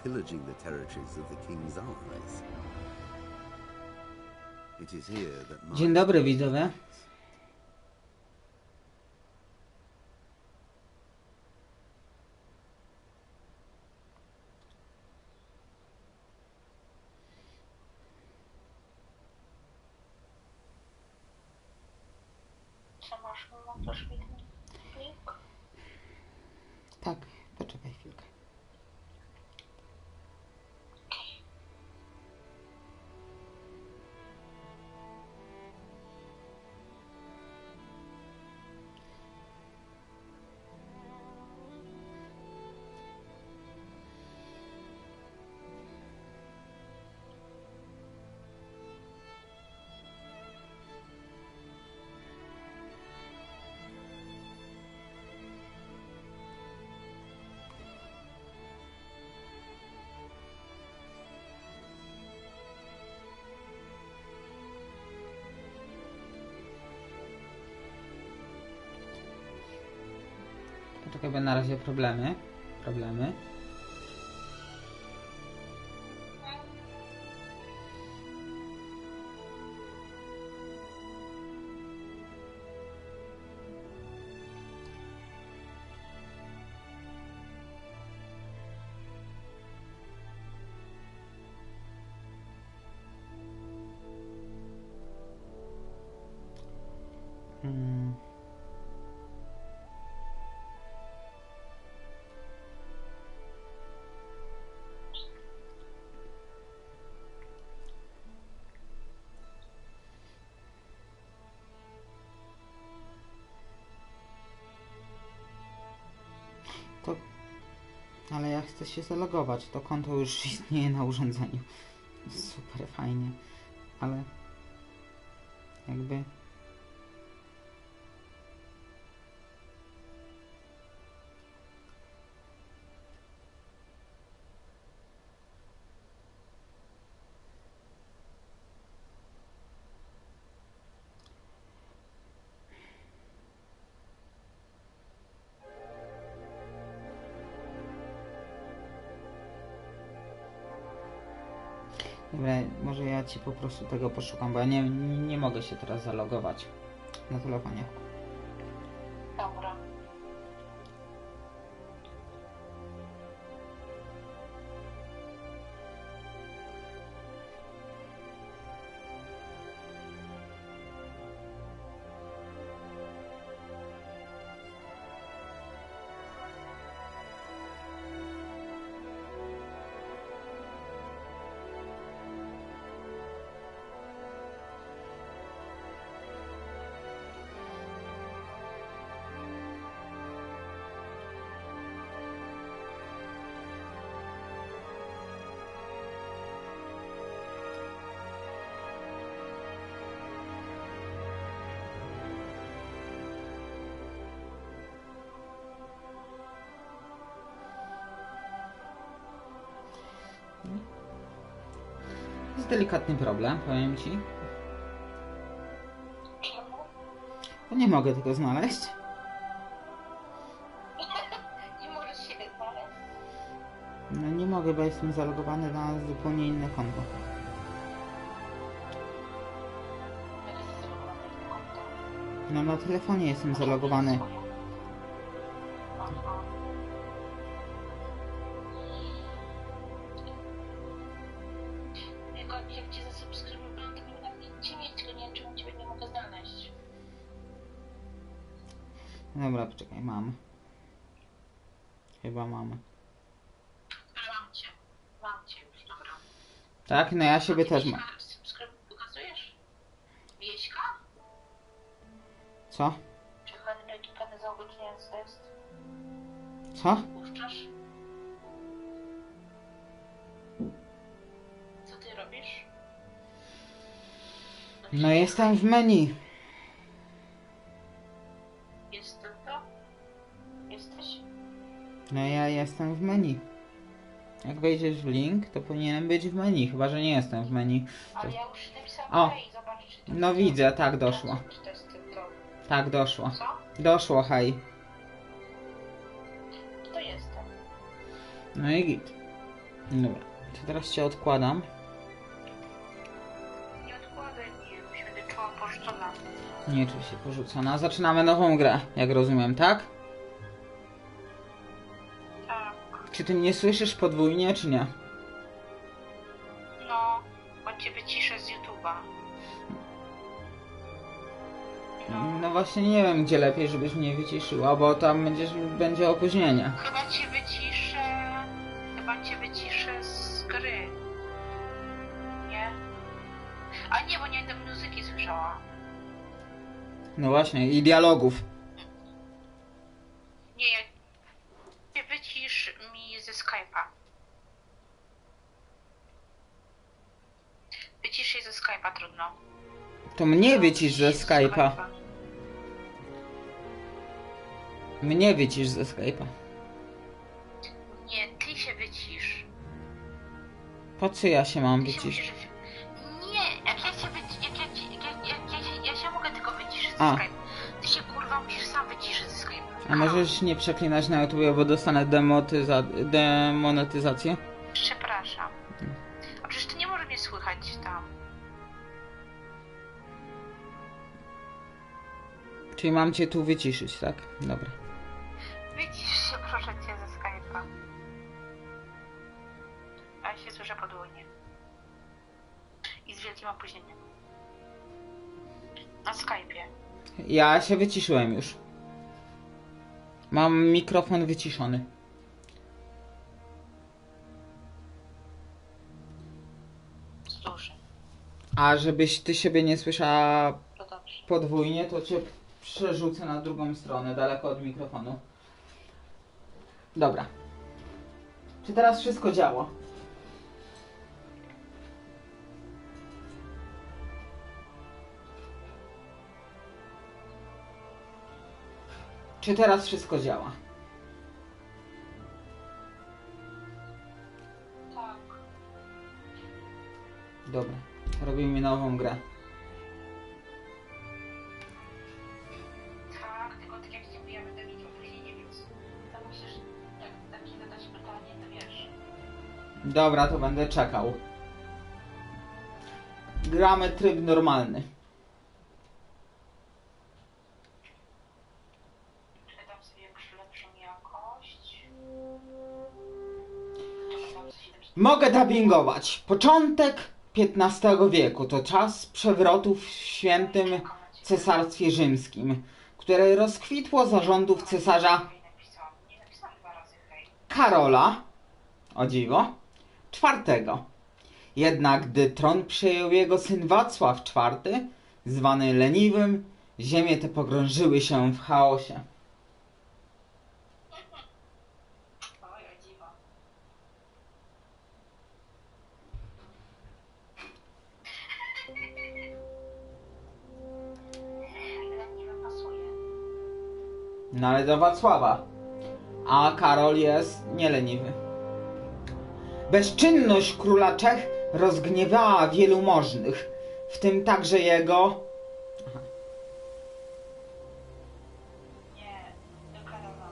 pillaging the territories of the king's allies. It is here that my... Dzień dobry, widzowie. Montaż link? Tak, poczekaj chwilkę. Poczekaj, bo na razie problemy. To... Ale ja chcę się zalogować. To konto już istnieje na urządzeniu. Super fajnie. Ale... jakby... Dobra, może ja ci po prostu tego poszukam, bo ja nie mogę się teraz zalogować na telefonie. Dobra. Jest delikatny problem, powiem ci. Czemu? Bo nie mogę tego znaleźć. Nie możesz się znaleźć. No nie mogę, bo jestem zalogowany na zupełnie inne konto. No na telefonie jestem zalogowany. Jak cię zasubskrybowałam, to powinnam cię mieć, tylko nie wiem, czemu ciebie nie mogę znaleźć. Dobra, poczekaj, mam. Chyba mam. Ale mam cię już, dobra. Tak, no ja siebie też mam. Pokazujesz? Wieśka? Co? Czy Henryk i geneza uwstecznienia to jest? Co? Puszczasz? Co ty robisz? No jestem w menu. Jestem to? Jesteś? No ja jestem w menu. Jak wejdziesz w link, to powinienem być w menu, chyba że nie jestem w menu. Ale ja już napisałam O! hej, zobacz, czy to No jest widzę, to. tak doszło. Czy to jest to? Tak doszło. Co? Doszło, hej. To jestem. No i git. Dobra, to teraz cię odkładam. Nie odkładaj mnie, bo się będę czuła porzucona. Nie czuję się porzucona. Zaczynamy nową grę, jak rozumiem, tak? Tak. Czy ty mnie słyszysz podwójnie, czy nie? No, bo cię wyciszę z YouTube'a. No właśnie nie wiem, gdzie lepiej, żebyś mnie wyciszyła, bo tam będzie opóźnienie. Chyba cię wyciszę z gry. Nie? A nie, bo nie będę muzyki słyszała. No właśnie, i dialogów. Nie, cię wycisz mi ze Skype'a. Wycisz jej ze Skype'a, trudno. To mnie wycisz ze Skype'a. Mnie wycisz ze Skype'a. Nie, ty się wycisz. Po co ja się mam Ty się wyciszyć? musisz... Nie, jak ja się ja się mogę tylko wyciszyć ze A. Skype'a. Ty się kurwa musisz sam wyciszyć ze Skype'a. A możesz nie przeklinać na YouTube, bo dostanę demonetyzację? Przepraszam. A przecież ty nie możesz mnie słychać tam. Czyli mam cię tu wyciszyć, tak? Dobra. Wycisz się proszę cię ze Skype'a. A ja się słyszę podwójnie. I z wielkim opóźnieniem. Na Skype'ie. Ja się wyciszyłem już. Mam mikrofon wyciszony. Duży. A żebyś ty siebie nie słyszała To dobrze. podwójnie, to cię przerzucę na drugą stronę, daleko od mikrofonu. Dobra. Czy teraz wszystko działa? Czy teraz wszystko działa? Tak. Dobra. Robimy nową grę. Tak, tylko tak jak ci ja będę mieć opóźnienie, więc to musisz, jak takie zadać pytanie, to wiesz. Dobra, to będę czekał. Gramy tryb normalny. Czy dam sobie jakąś lepszą jakość? Mogę dubbingować. Początek XV wieku to czas przewrotów w świętym cesarstwie rzymskim, które rozkwitło za rządów cesarza Nie napisałam 2 razy hej. Karola, o dziwo, IV. Jednak gdy tron przejął jego syn Wacław IV, zwany Leniwym, ziemie te pogrążyły się w chaosie. Oj, o dziwo. Leniwy pasuje. No ale do Wacława. A Karol jest nieleniwy. Bezczynność króla Czech rozgniewała wielu możnych, w tym także jego... Nie, do Karola.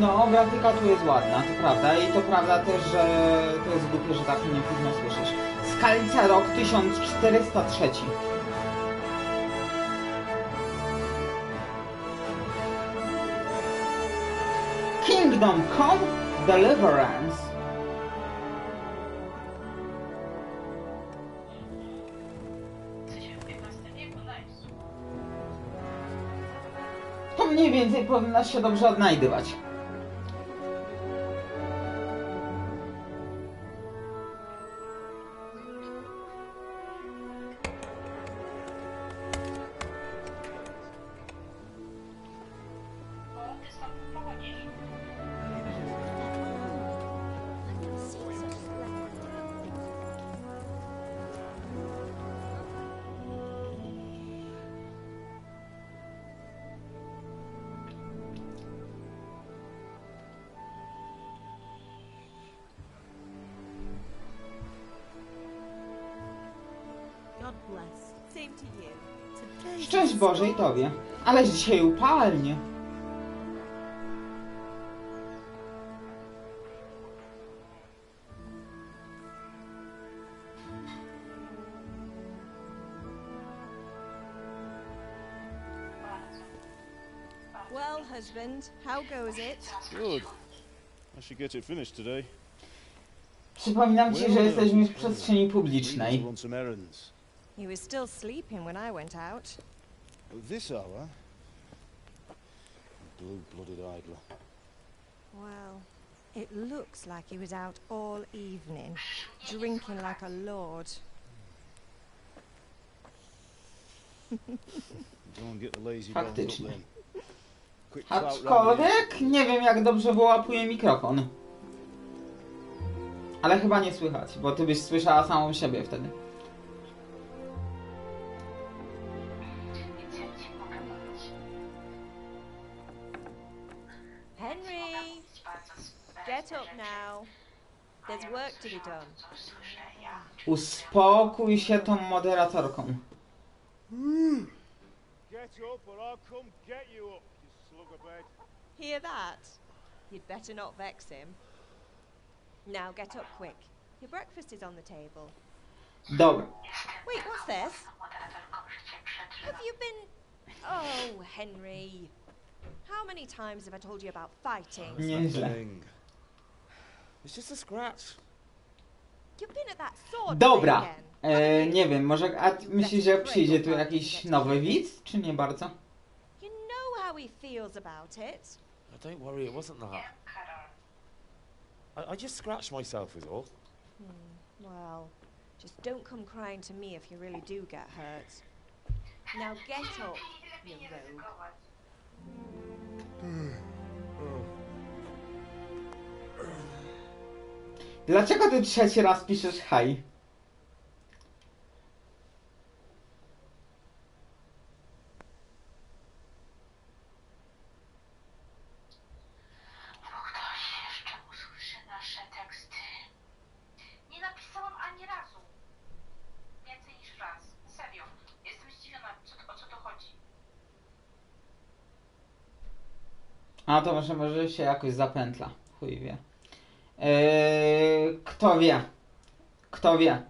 No, grafika tu jest ładna, to prawda. I to prawda też, że to jest głupie, że tak mnie późno słyszysz. Skalica rok 1403. Kingdom Come Deliverance. Co się w XV wieku nice. To mniej więcej powinnaś się dobrze odnajdywać. O, ty stąd pochodzisz. Szczęść Boże i Tobie. Ależ dzisiaj upalnie. Well, husband, how goes it? Good. I should get it finished today. Przypominam Ci, że jesteśmy w przestrzeni publicznej. Run some errands. He was still sleeping when I went out. At this hour? Blue-blooded idler. Well, it looks like he was out all evening, drinking like a lord. Don't get the lazy bones up Faktycznie. then. Quick clout round the Aczkolwiek nie wiem, jak dobrze wyłapuje mikrofon. Ale chyba nie słychać, bo Ty byś słyszała samą siebie wtedy. Henry, get up now. There's work to be done. Uspokój się tą moderatorką. Get up or I'll come get you up, you slug of bed. Hear that? You'd better not vex him. Now get up quick. Your breakfast is on the table. Dobra. Wait, what's this? Have you been... Oh, Henry. How many times have I told you about fighting? Nieźle. It's just a scratch. You've been at that sword Dobra. play again. Nie wiem, może... A myślisz, że przyjdzie tu jakiś nowy widz, czy nie bardzo? You know how he feels about it. Don't worry, it wasn't that. I just scratched myself is all. Well, just don't come crying to me if you really do get hurt. Now get up, you rogue. Dlaczego Ty trzeci raz piszesz haj? Bo ktoś jeszcze usłyszy nasze teksty. Nie napisałam ani razu. Więcej niż raz. Serio. Jestem zdziwiona, o co to chodzi. A to może się jakoś zapętla. Chuj wie. Kto wie? Kto wie?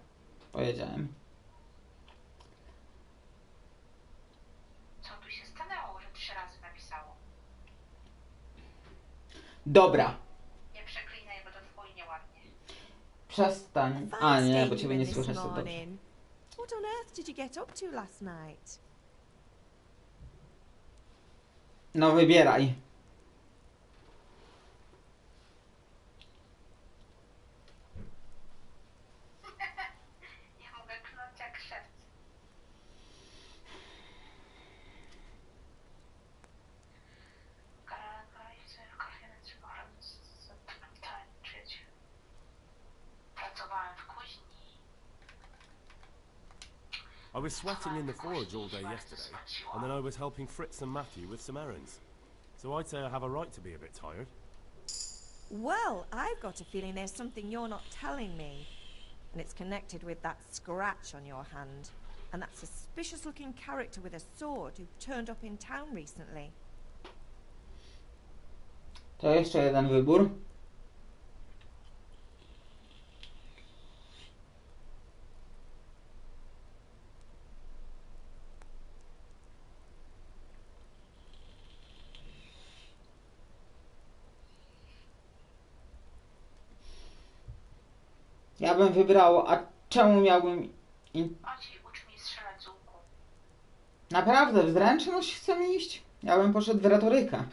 Powiedziałem. Co tu się stanęło, że 3 razy napisało? Dobra. Nie przeklinaj, bo to w chuj nieładnie. Przestań. Fine A nie, bo statement Ciebie nie this słychać to dobrze. morning. What on earth did you get up to last night? No wybieraj. Nie mogę klnąć jak szewc. Pracowałem w kuźni. I was sweating in the forge all day yesterday, and then I was helping Fritz and Matthew with some errands. So I'd say I have a right to be a bit tired. Well, I've got a feeling there's something you're not telling me. And it's connected with that scratch on your hand. And that suspicious-looking character with a sword who turned up in town recently. To jeszcze jeden wybór. Ja bym wybrał, a czemu miałbym... Ociej, ucz mnie strzelać z łuku. Naprawdę, w zręczność chcemy iść? Ja bym poszedł w retorykę.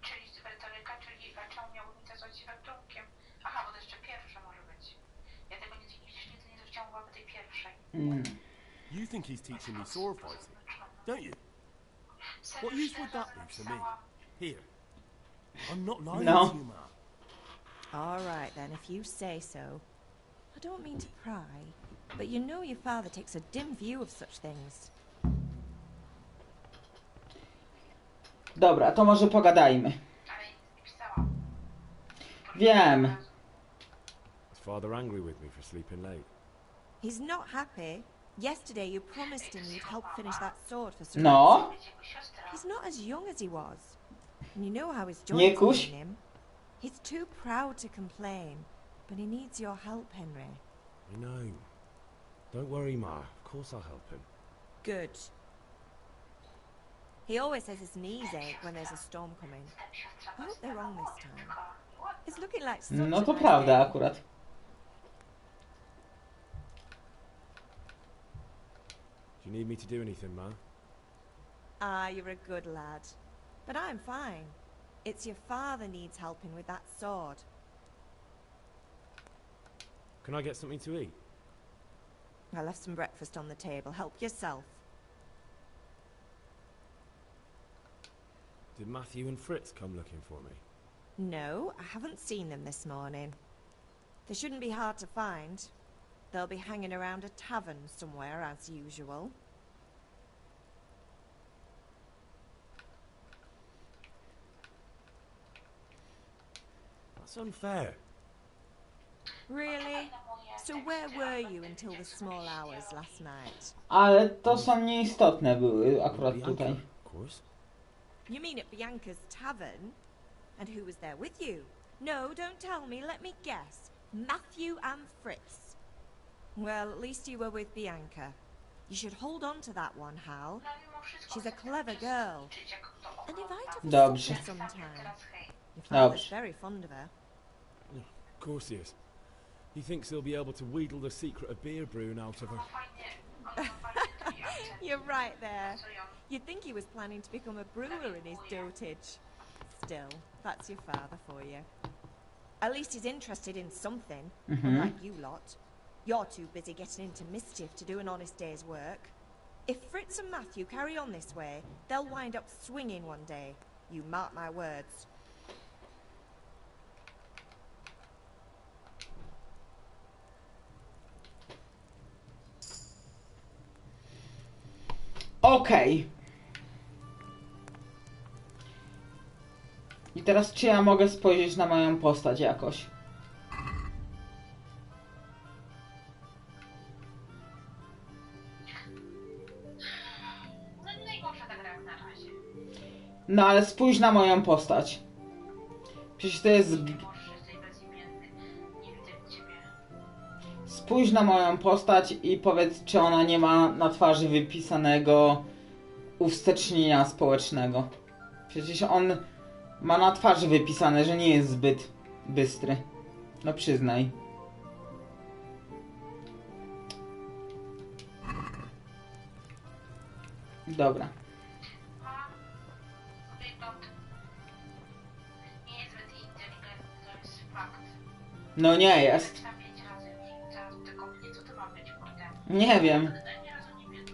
Czyli retoryka, czyli a czemu miałbym mi to zwać się wektorkiem? Aha, bo to jeszcze pierwsze może być. Ja tego nigdy nie zwróciłam uwagi tej pierwszej. You think he's teaching me sword fighting, don't you? What use would that be to me? Here. I'm not lying No. to you, man. All right, then, if you say so. I don't mean to pry, but you know your father takes a dim view of such things. Dobra, to może pogadajmy. Ale nic nie pisałam. Wiem. Is father angry with me for sleeping late? He's not happy. Yesterday you promised him you'd help finish that sword for Sir No. Być jego siostra. He's not as young as he was. And you know how his Nie joints kuś. pain him. He's too proud to complain, but he needs your help, Henry. I know. Don't worry, Ma. Of course I'll help him. Good. He always says his knees ache when there's a storm coming. I hope they're wrong this time. It's looking like such No a to nice prawda day. akurat. Do you need me to do anything, Ma? Ah, you're a good lad. But I'm fine. It's your father needs helping with that sword. Can I get something to eat? I left some breakfast on the table. Help yourself. Did Matthew and Fritz come looking for me? No, I haven't seen them this morning. They shouldn't be hard to find. They'll be hanging around a tavern somewhere, as usual. That's unfair. Really? So where were you until the small hours last night? Ale to są nieistotne były akurat Bianca, tutaj. of course. You mean at Bianca's tavern? And who was there with you? No, don't tell me. Let me guess. Matthew and Fritz. Well, at least you were with Bianca. You should hold on to that one, Hal. She's a clever girl. And invite her for Dobrze. supper sometime. Your father's Dobrze. very fond of her. Of course he is. He thinks he'll be able to wheedle the secret of beer brewing out of her. You're right there. You'd think he was planning to become a brewer in his dotage. Still, that's your father for you. At least he's interested in something, unlike you lot. You're too busy getting into mischief to do an honest day's work. If Fritz and Matthew carry on this way, they'll wind up swinging one day. You mark my words. Okej. I teraz czy ja mogę spojrzeć na moją postać jakoś? No nie najgorsza ta gra jak na razie. No ale spójrz na moją postać. Przecież to jest... Możesz, jesteś bezimienny. Nie widzę ciebie. Spójrz na moją postać i powiedz, czy ona nie ma na twarzy wypisanego uwstecznienia społecznego. Przecież on ma na twarzy wypisane, że nie jest zbyt bystry. No przyznaj. Dobra. A, wygląd nie jest zbyt inteligentny, to jest fakt. No nie jest. Na 5 razy już zaraz tylko mnie, co to ma być, kurde? Nie wiem. Ani razu nie wiem.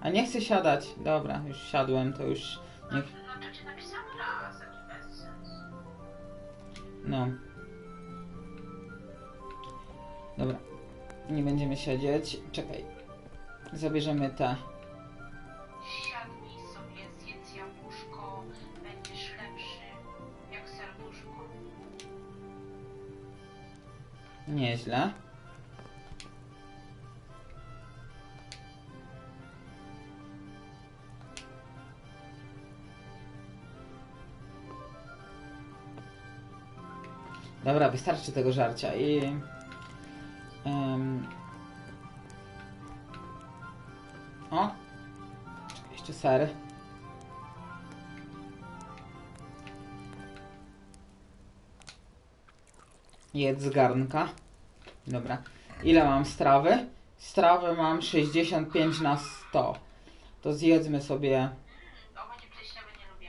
A nie chcę siadać. Dobra, już siadłem, to już No, nie... no to ci napisałam raz, taki bezsens. No. Dobra. Nie będziemy siedzieć. Czekaj. Zabierzemy te. Siadnij sobie, zjedz jabłuszko, będziesz lepszy, jak serduszko. Nieźle. Dobra, wystarczy tego żarcia i... O! Czekaj, jeszcze ser. Jedz z garnka. Dobra. Ile mam strawy? Strawy mam 65 na 100. To zjedzmy sobie... Owocie pleśniowe nie lubię.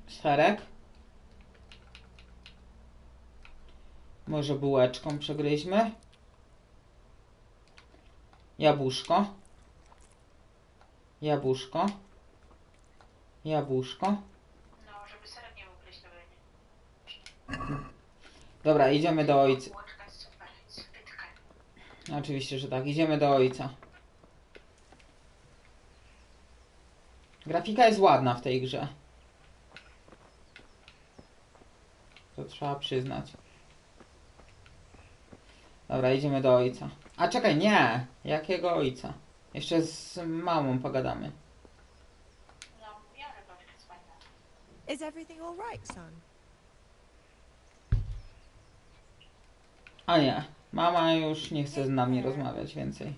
serek. Może bułeczką przegryźmy. Jabłuszko. Jabłuszko. Jabłuszko. No, żeby serek nie był pleśniowy. Dobra, idziemy do ojca. Bułeczka jest super, zbytkę. Oczywiście, że tak. Idziemy do ojca. Grafika jest ładna w tej grze. To trzeba przyznać. Dobra, idziemy do ojca. A czekaj, nie! Jakiego ojca? Jeszcze z mamą pogadamy. No, mówiłam, że to jest fajne. Is everything all right, son? A nie, mama już nie chce z nami rozmawiać więcej.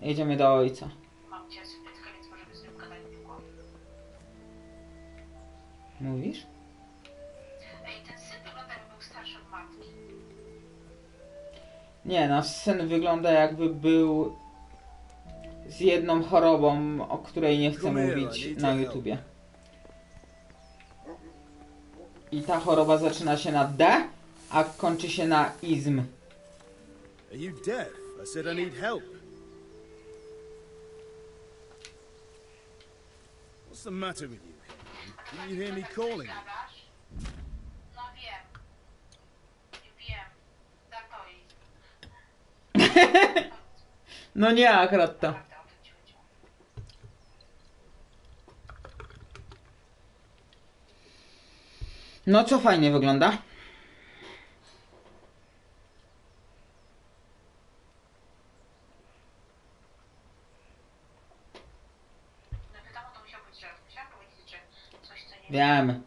Idziemy do ojca. Mam cię spytkę, więc możemy z nim gadać długo. Mówisz? Ej, ten syn wygląda jakby był starszy od matki. Nie, nasz syn wygląda jakby był z jedną chorobą, o której nie chcę mówić na YouTubie. I ta choroba zaczyna się na D, a kończy się na izm. Are you deaf? I said I need help. What's the matter with you? Didn't you hear me calling you? No wiem. Wiem. Dartoizm. No nie, akurat to. Naprawdę o tym ci chodziło. No co fajnie wygląda? No pytam, to musiał być żart. Musiałam powiedzieć, że coś, co nie Wiem.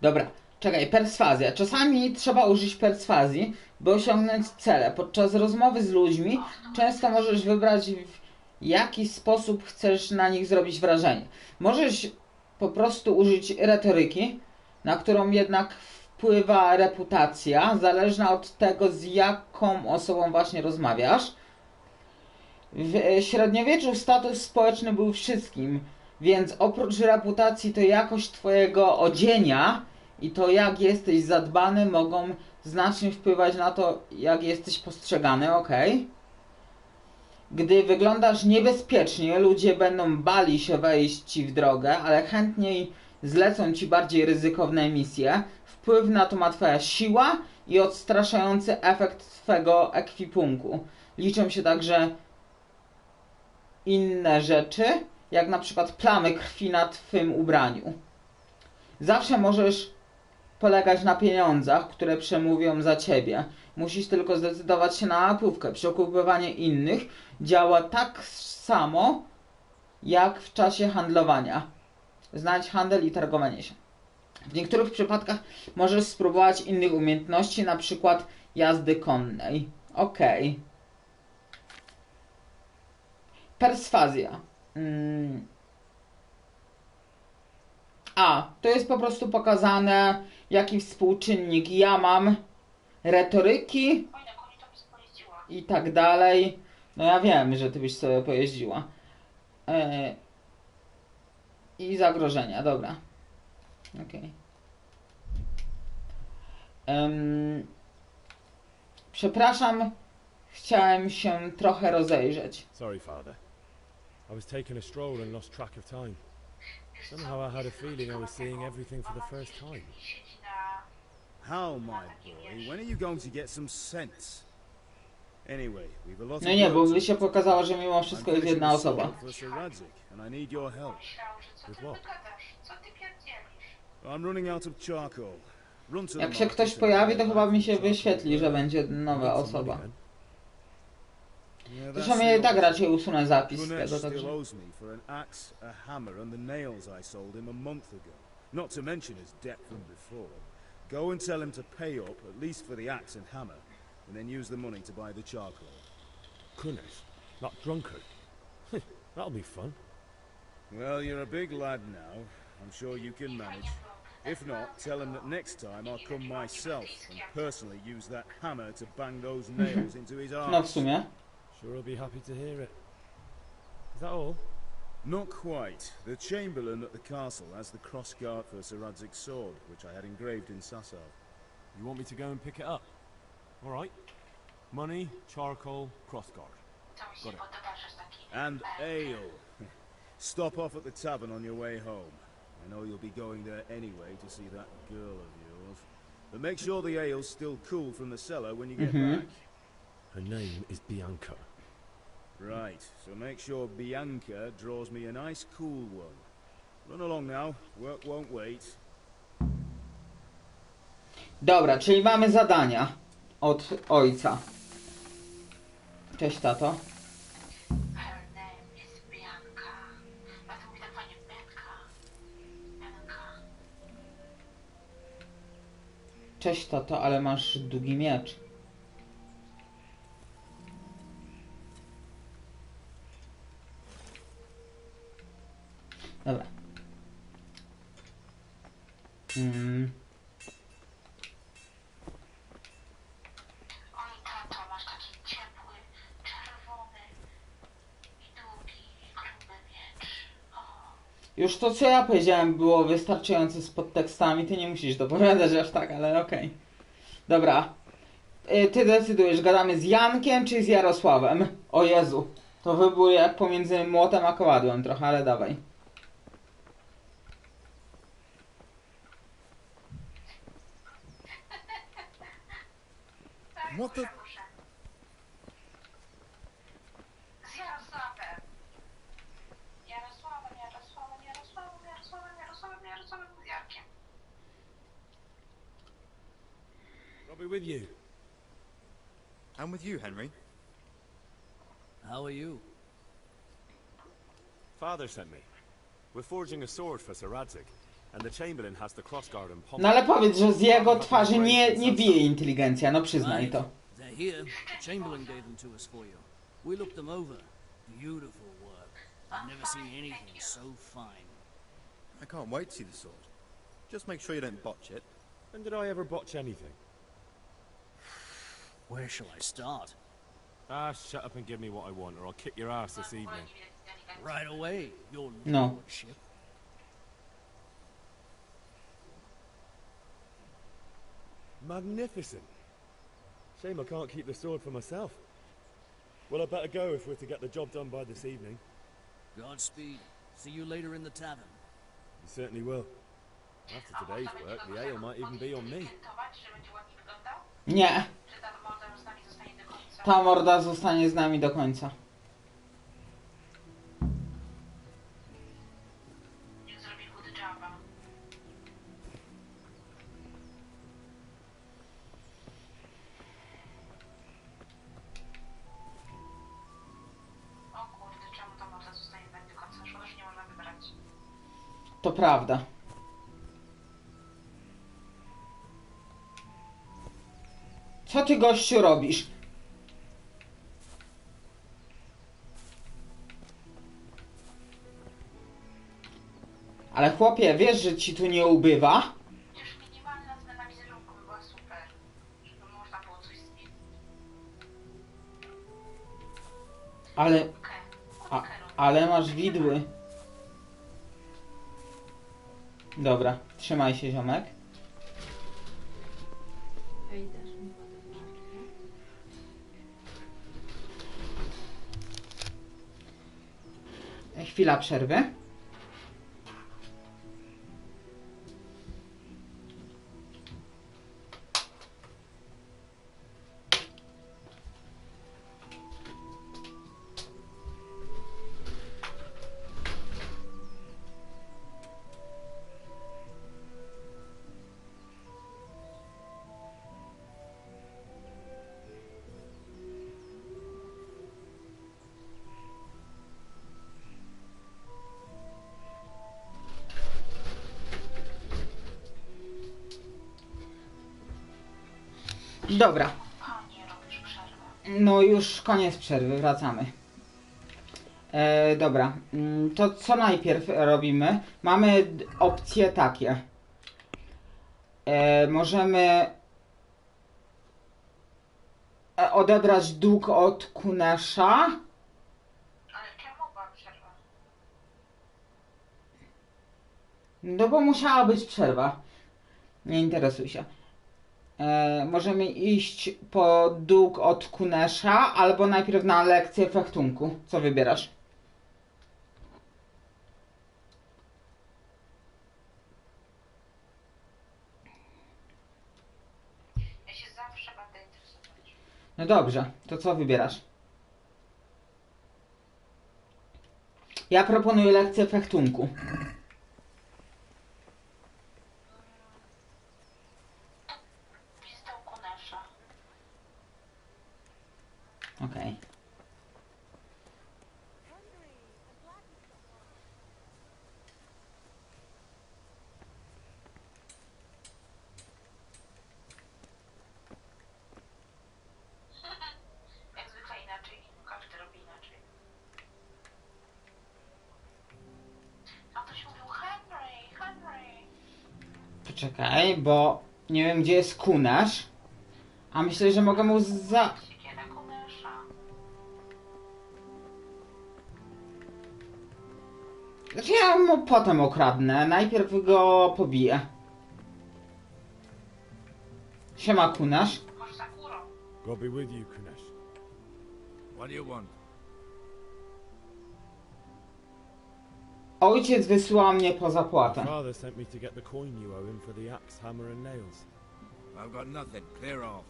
Dobra, czekaj, perswazja. Czasami trzeba użyć perswazji, by osiągnąć cele. Podczas rozmowy z ludźmi często możesz wybrać, w jaki sposób chcesz na nich zrobić wrażenie. Możesz po prostu użyć retoryki, na którą jednak wpływa reputacja, zależna od tego, z jaką osobą właśnie rozmawiasz. W średniowieczu status społeczny był wszystkim, więc oprócz reputacji to jakość twojego odzienia i to, jak jesteś zadbany, mogą znacznie wpływać na to, jak jesteś postrzegany, ok? Gdy wyglądasz niebezpiecznie, ludzie będą bali się wejść ci w drogę, ale chętniej zlecą ci bardziej ryzykowne misje. Wpływ na to ma twoja siła i odstraszający efekt twego ekwipunku. Liczą się także inne rzeczy, jak na przykład plamy krwi na twym ubraniu. Zawsze możesz polegać na pieniądzach, które przemówią za ciebie. Musisz tylko zdecydować się na łapówkę. Przekupywanie innych działa tak samo, jak w czasie handlowania. Znać handel i targowanie się. W niektórych przypadkach możesz spróbować innych umiejętności, na przykład jazdy konnej. Okej. Perswazja. A, to jest po prostu pokazane, jaki współczynnik ja mam retoryki Fajna, konie to by pojeździła. i tak dalej. No ja wiem, że ty byś sobie pojeździła. I zagrożenia, dobra. Okej. Przepraszam, chciałem się trochę rozejrzeć. Sorry, Father. I was taking a stroll and lost track of time. Somehow I had a feeling I was seeing everything for the first time. Siedzi na... How, my boy? When are you going to get some sense? Anyway, we've a lot No of nie, bo work by to się do. pokazało, że mimo I'm wszystko jest finishing jedna the osoba. sword for Sir Radzig, and I need your help. Myślał, że co ty With what? wygadasz? Co ty pierdzielisz? I'm running out of charcoal. Run to the Jak się market ktoś and pojawi, to buy chyba mi some się charcoal wyświetli, że burn. będzie nowa Need some osoba. money then. Yeah, Zresztą that's ja i the tak old raczej usunę zapis z Kunesh tego, still także... owes me for an axe, a hammer, and the nails I sold him a month ago. Not to mention his debt from before. Go and tell him to pay up, at least for the axe and hammer, and then use the money to buy the charcoal. Goodness, that drunkard. That'll be fun. Well, you're a big lad now. I'm sure you can manage. If not, tell him that next time I'll come myself and personally use that hammer to bang those nails into his No w arms. sumie. Sure I'll be happy to hear it. Is that all? Not quite. The Chamberlain at the castle has the crossguard for Sir Radzig's sword, which I had engraved in Sasau. You want me to go and pick it up? All right. Money, charcoal, crossguard. To mi się Got it. podoba, że taki... And ale. Stop off at the tavern on your way home. I know you'll be going there anyway to see that girl of yours. But make sure the ale's still cool from the cellar when you get back. Her name is Bianca. Right, so make sure Bianca draws me a nice cool one. Run along now, work won't wait. Dobra, czyli mamy zadania od ojca. Cześć, tato. Her name is Bianca. Bardzo mówi tak fajnie, Bianca. Bianca. Cześć, tato, ale masz długi miecz. Dobra. Oj, tato, masz taki ciepły, czerwony i długi i gruby miecz. O. Już to, co ja powiedziałem, było wystarczające z podtekstami. Ty nie musisz dopowiadać aż tak, ale okej. Dobra. Ty decydujesz, gadamy z Jankiem czy z Jarosławem? O Jezu. To wybór jak pomiędzy młotem a kowadłem trochę, ale dawaj. What the... Z Jarosławem. Jarosławem z Jarkiem. I'll be with you. I'm with you, Henry. How are you? Father sent me. We're forging a sword for Sir Radzig, and the Chamberlain has the crossguard and pommel. No ale powiedz, że z jego twarzy nie bije inteligencja, no przyznaj to. They're here. The Chamberlain gave them to us for you. We looked them over. Beautiful work. I've never seen anything so fine. I can't wait to see the sword. Just make sure you don't botch it. When did I ever botch anything? Where shall I start? Ah, shut up and give me what I want, or I'll kick your ass this evening. Right away, your No. lordship. Magnificent. Shame I can't keep the sword for myself. Well, I'd better go if we're to get the job done by this evening. Godspeed. See you later in the tavern. You certainly will. After today's work, the ale might even be on me. Nie. Czy ta morda z nami zostanie do końca? Ta morda zostanie z nami do końca. Niech zrobi good joba. O kurde, czemu ta morda zostanie z nami do końca? Szkoda, że nie można wybrać. To prawda. Co ty, gościu, robisz? Ale chłopie, wiesz, że ci tu nie ubywa? Chociaż minimalna zmiana wizerunku by była super. Żeby można było coś zmienić. Ale... Okej. Ale masz widły. Dobra, trzymaj się, ziomek. Chwila przerwy. Dobra. Panie, robisz przerwę. No już koniec przerwy, wracamy. Dobra, to co najpierw robimy? Mamy opcje takie. Możemy odebrać dług od Kunesza. Ale czemu była przerwa? No bo musiała być przerwa. Nie interesuj się. Możemy iść po dług od Kunesza, albo najpierw na lekcję fechtunku. Co wybierasz? Ja się zawsze będę interesować. No dobrze, to co wybierasz? Ja proponuję lekcję fechtunku. Pizdę u Kunesza. Okej. Jak zwykle inaczej. Każdy robi inaczej. A ktoś mówił Henry. Poczekaj, bo nie wiem, gdzie jest Kunasz. A myślę, że mogę mu Siekierę Kunesza. Znaczy ja mu potem okradnę. Najpierw go pobiję. Siema, Kunasz. Może za górą. God be with you, Kunesh. What do you want? Ojciec wysyła mnie po zapłatę. Father sent me to get the coin you owe him for the axe, hammer and nails. I've got nothing. Clear off.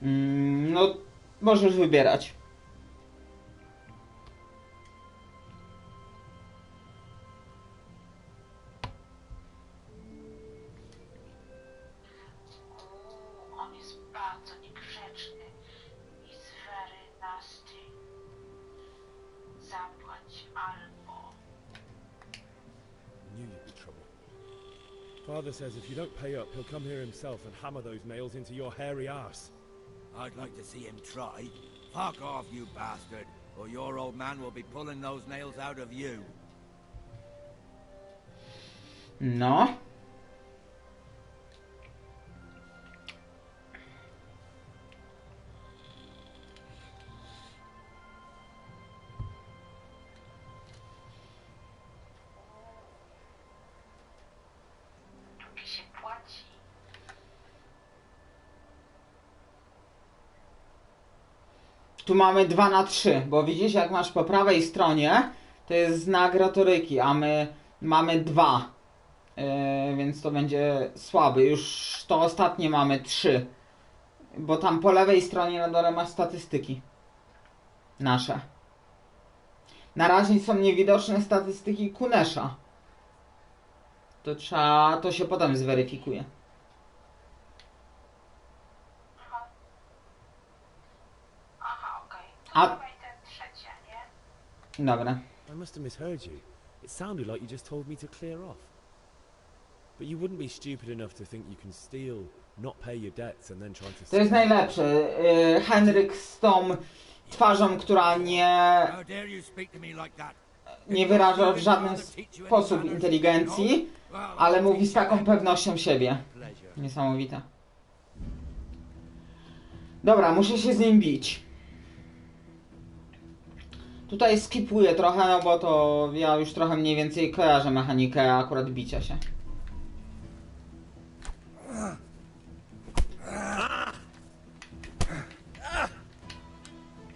No, możesz wybierać. On jest bardzo niegrzeczny. He's very nasty. Zapłać albo... Knew you'd be trouble. Father says if you don't pay up, he'll come here himself and hammer those nails into your hairy arse. I'd like to see him try. Fuck off, you bastard, or your old man will be pulling those nails out of you. No. Długi się płaci. Tu mamy 2 na 3, bo widzisz, jak masz po prawej stronie, to jest znak retoryki, a my mamy 2. Więc to będzie słaby. Już to ostatnie mamy 3. Bo tam po lewej stronie na dole masz statystyki. Nasze. Na razie są niewidoczne statystyki Kunesza. To się potem zweryfikuje. Aha, okej. To A- dawaj te trzecie, nie? Dobra. I must have misheard you. It sounded like you just told me to clear off. But you wouldn't be stupid enough to think you can steal, not pay your debts and then try to... To jest najlepsze. Henryk z tą twarzą, która How dare you speak to me like that? nie wyraża w żaden sposób inteligencji, ale mówi z taką pewnością siebie. Pleasure. Niesamowite. Dobra, muszę się z nim bić. Tutaj skipuję trochę, no bo to ja już trochę mniej więcej kojarzę mechanikę akurat bicia się.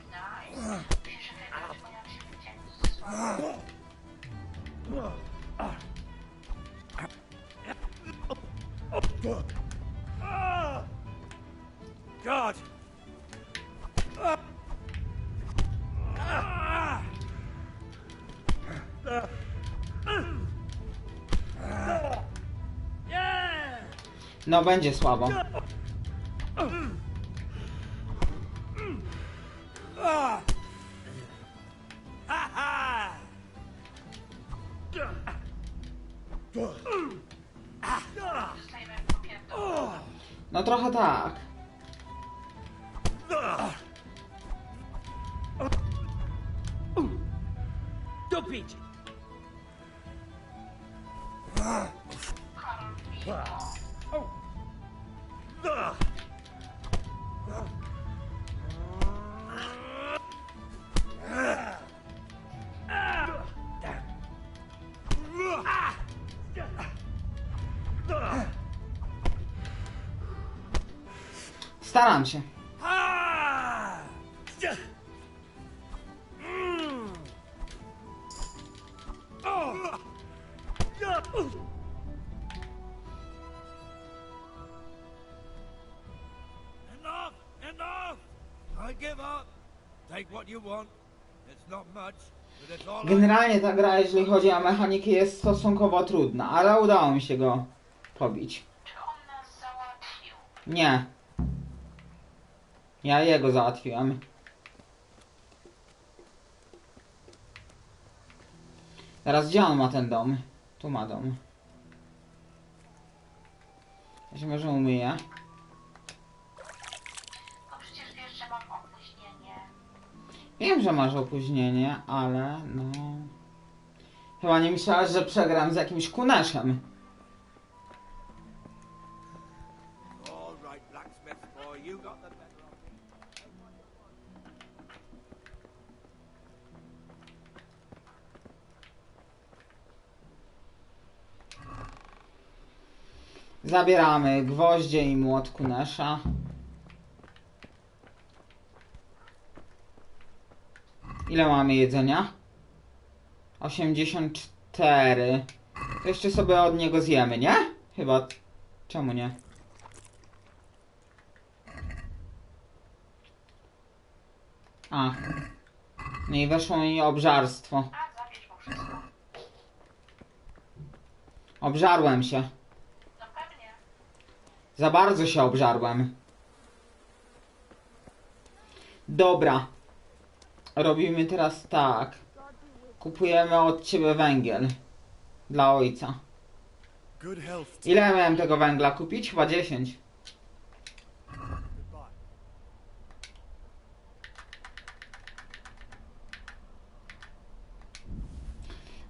Nice. Musisz wygrać, bo ja się widziałem. God! No będzie słabo. Dostajemy popiętą. No trochę tak. Dopić! Karol Piwo. Staram się. Enough! Enough! I give up. Take what you want. It's not much, but it's all I... Generalnie ta gra, jeżeli chodzi o mechaniki, jest stosunkowo trudna, ale udało mi się go pobić. Czy on nas załatwił? Nie. Ja jego załatwiłem. Teraz gdzie on ma ten dom? Tu ma dom. Ja się może umyję. No przecież wiesz, że mam opóźnienie. Wiem, że masz opóźnienie, ale no... Chyba nie myślałaś, że przegram z jakimś kuneszem. All right, blacksmith boy, you got the better of me. Zabieramy gwoździe i młot kunesza. Ile mamy jedzenia? 84. To jeszcze sobie od niego zjemy, nie? Chyba. Czemu nie? A. No i weszło mi obżarstwo. A, zabierz mu wszystko. Obżarłem się. No pewnie. Za bardzo się obżarłem. Dobra. Robimy teraz tak. Kupujemy od ciebie węgiel. Dla ojca. Good health. Ile ja miałem tego węgla kupić? Chyba 10. Goodbye.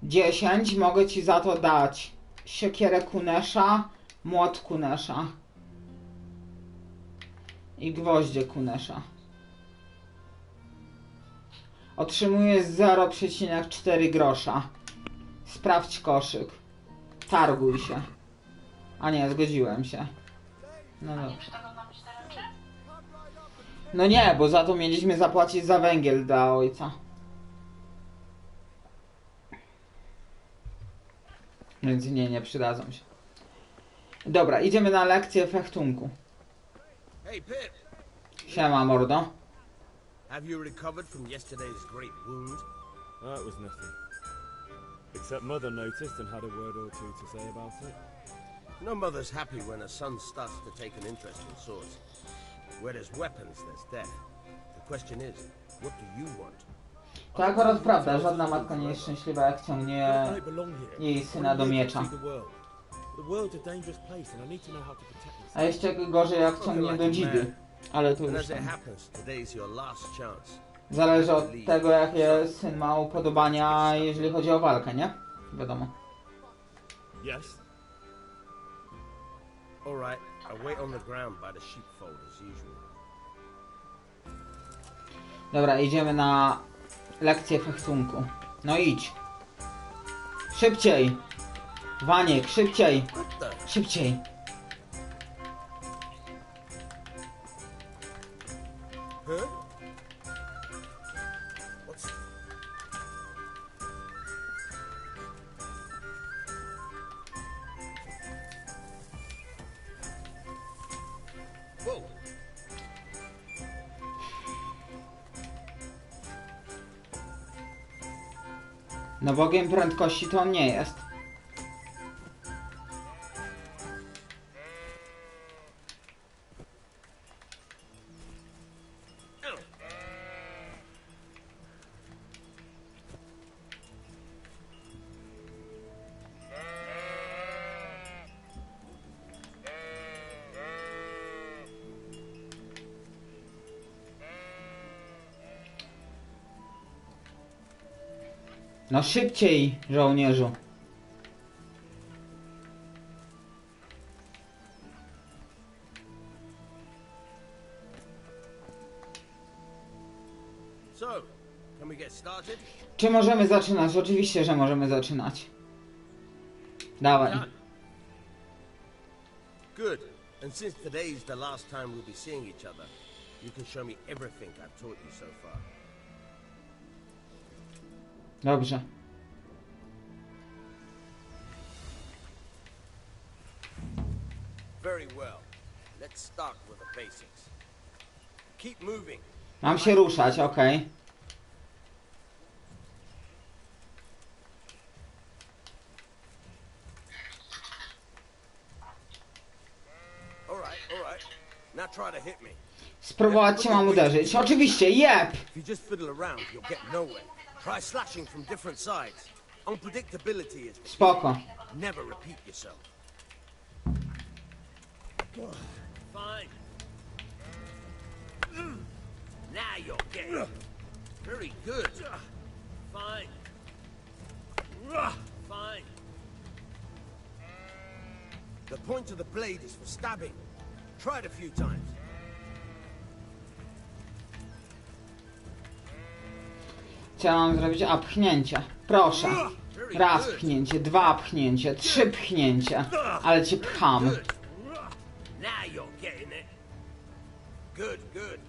10. Mogę ci za to dać siekierę kunesza, młot kunesza i gwoździe kunesza. Otrzymujesz 0,4 grosza. Sprawdź koszyk. Targuj się. A nie, zgodziłem się. No A nie dobra. przydadzą nam 4 rzeczy? No nie, bo za to mieliśmy zapłacić za węgiel dla ojca. Więc nie przydadzą się. Dobra, idziemy na lekcję fechtunku. Hey, Pip, Siema, mordo. have you recovered from yesterday's great wound? That was nothing. Except Mother noticed and had a word or two to say about it. No mother's happy when a son starts to take an interest in swords. Where there's weapons, there's death. The question is, what do you want? To akurat prawda, żadna matka nie jest szczęśliwa, jak ciągnie I belong here. jej syna do miecza. The world's a dangerous place and I need to know how to protect myself. A jeszcze gorzej, jak ciągnie do dzidy. Ale to And już as it tam. happens, today's your last chance. Zależy od tego, jakie syn ma upodobania, jeżeli chodzi o walkę, nie? Wiadomo. Yes? All right, I'll wait on the ground by the sheepfold as usual. Dobra, idziemy na lekcję fechtunku. No idź. Szybciej. Waniek, szybciej. What the? Szybciej. Huh? What's... Whoa! No bogiem prędkości to on nie jest. No szybciej, żołnierzu. So, can we get started? Czy możemy zaczynać? Oczywiście, że możemy zaczynać. Dawaj. Done. Good. And since today's the last time we'll be seeing each other, you can show me everything I've taught you so far. Dobrze. Very well. Let's start with the basics. Keep moving. Mam się ruszać, okej. Now try to hit me. Spróbować cię mam uderzyć. Oczywiście, jeb! If you just fiddle around, you'll get nowhere. Try slashing from different sides. Unpredictability is Spoko. never repeat yourself. Fine. Now you're getting it. Very good. Fine. Fine. The point of the blade is for stabbing. Try it a few times. Chciałam zrobić pchnięcie. Proszę. Raz pchnięcie, 2 pchnięcie, 3 pchnięcie. Ale cię pcham. Now you're getting it. Good, good.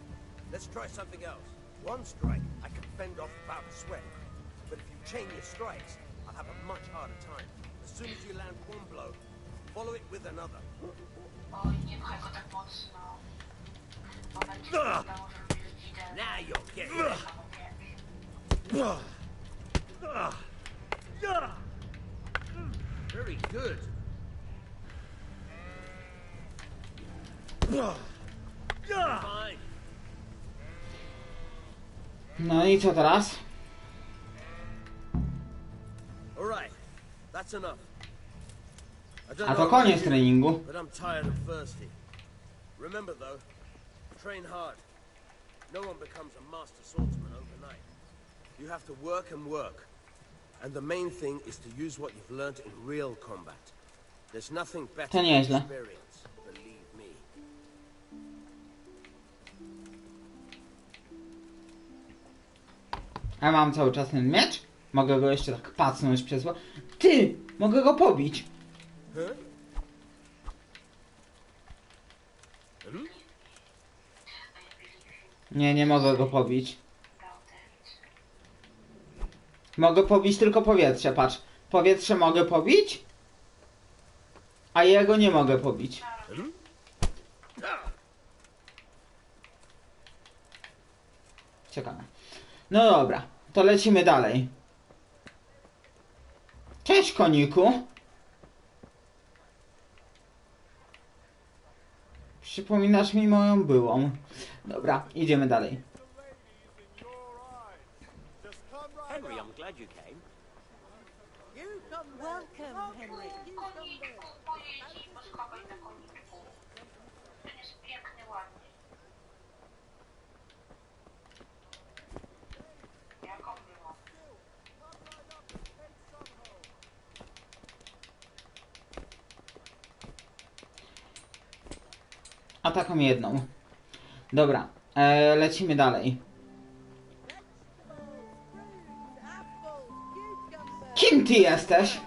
Let's try something else. One strike, I can fend off about a sweat. But if you chain your strikes, I'll have a much harder time. As soon as you land one blow, follow it with another. Oj, nie pchaj go tak mocno. Bo będzie wyglądało, że robisz dzidę. Now you're getting it. Very good. Fine. No i co teraz? All right. That's enough. I don't A know to about koniec you, treningu. but I'm tired and thirsty. Remember though, train hard. No one becomes a master swordsman overnight. You have to work and work. And the main thing is to use what you've learned in real combat. There's nothing better To than nieźle. experience, believe me. A mam cały czas ten miecz? Mogę go jeszcze tak pacnąć przez... Ty! Mogę go pobić! Huh? Nie, nie mogę go pobić. Mogę pobić tylko powietrze, patrz. Powietrze mogę pobić, a jego nie mogę pobić. Ciekawe. No dobra, to lecimy dalej. Cześć, koniku. Przypominasz mi moją byłą. Dobra, idziemy dalej. Henry, I'm glad you came. Welcome, Henryk. Koniczku, pojedź i poschowaj na koniczku. Ten jest piękny, ładny. Jaką było? A taką jedną. Dobra, lecimy dalej. Kim ty jesteś?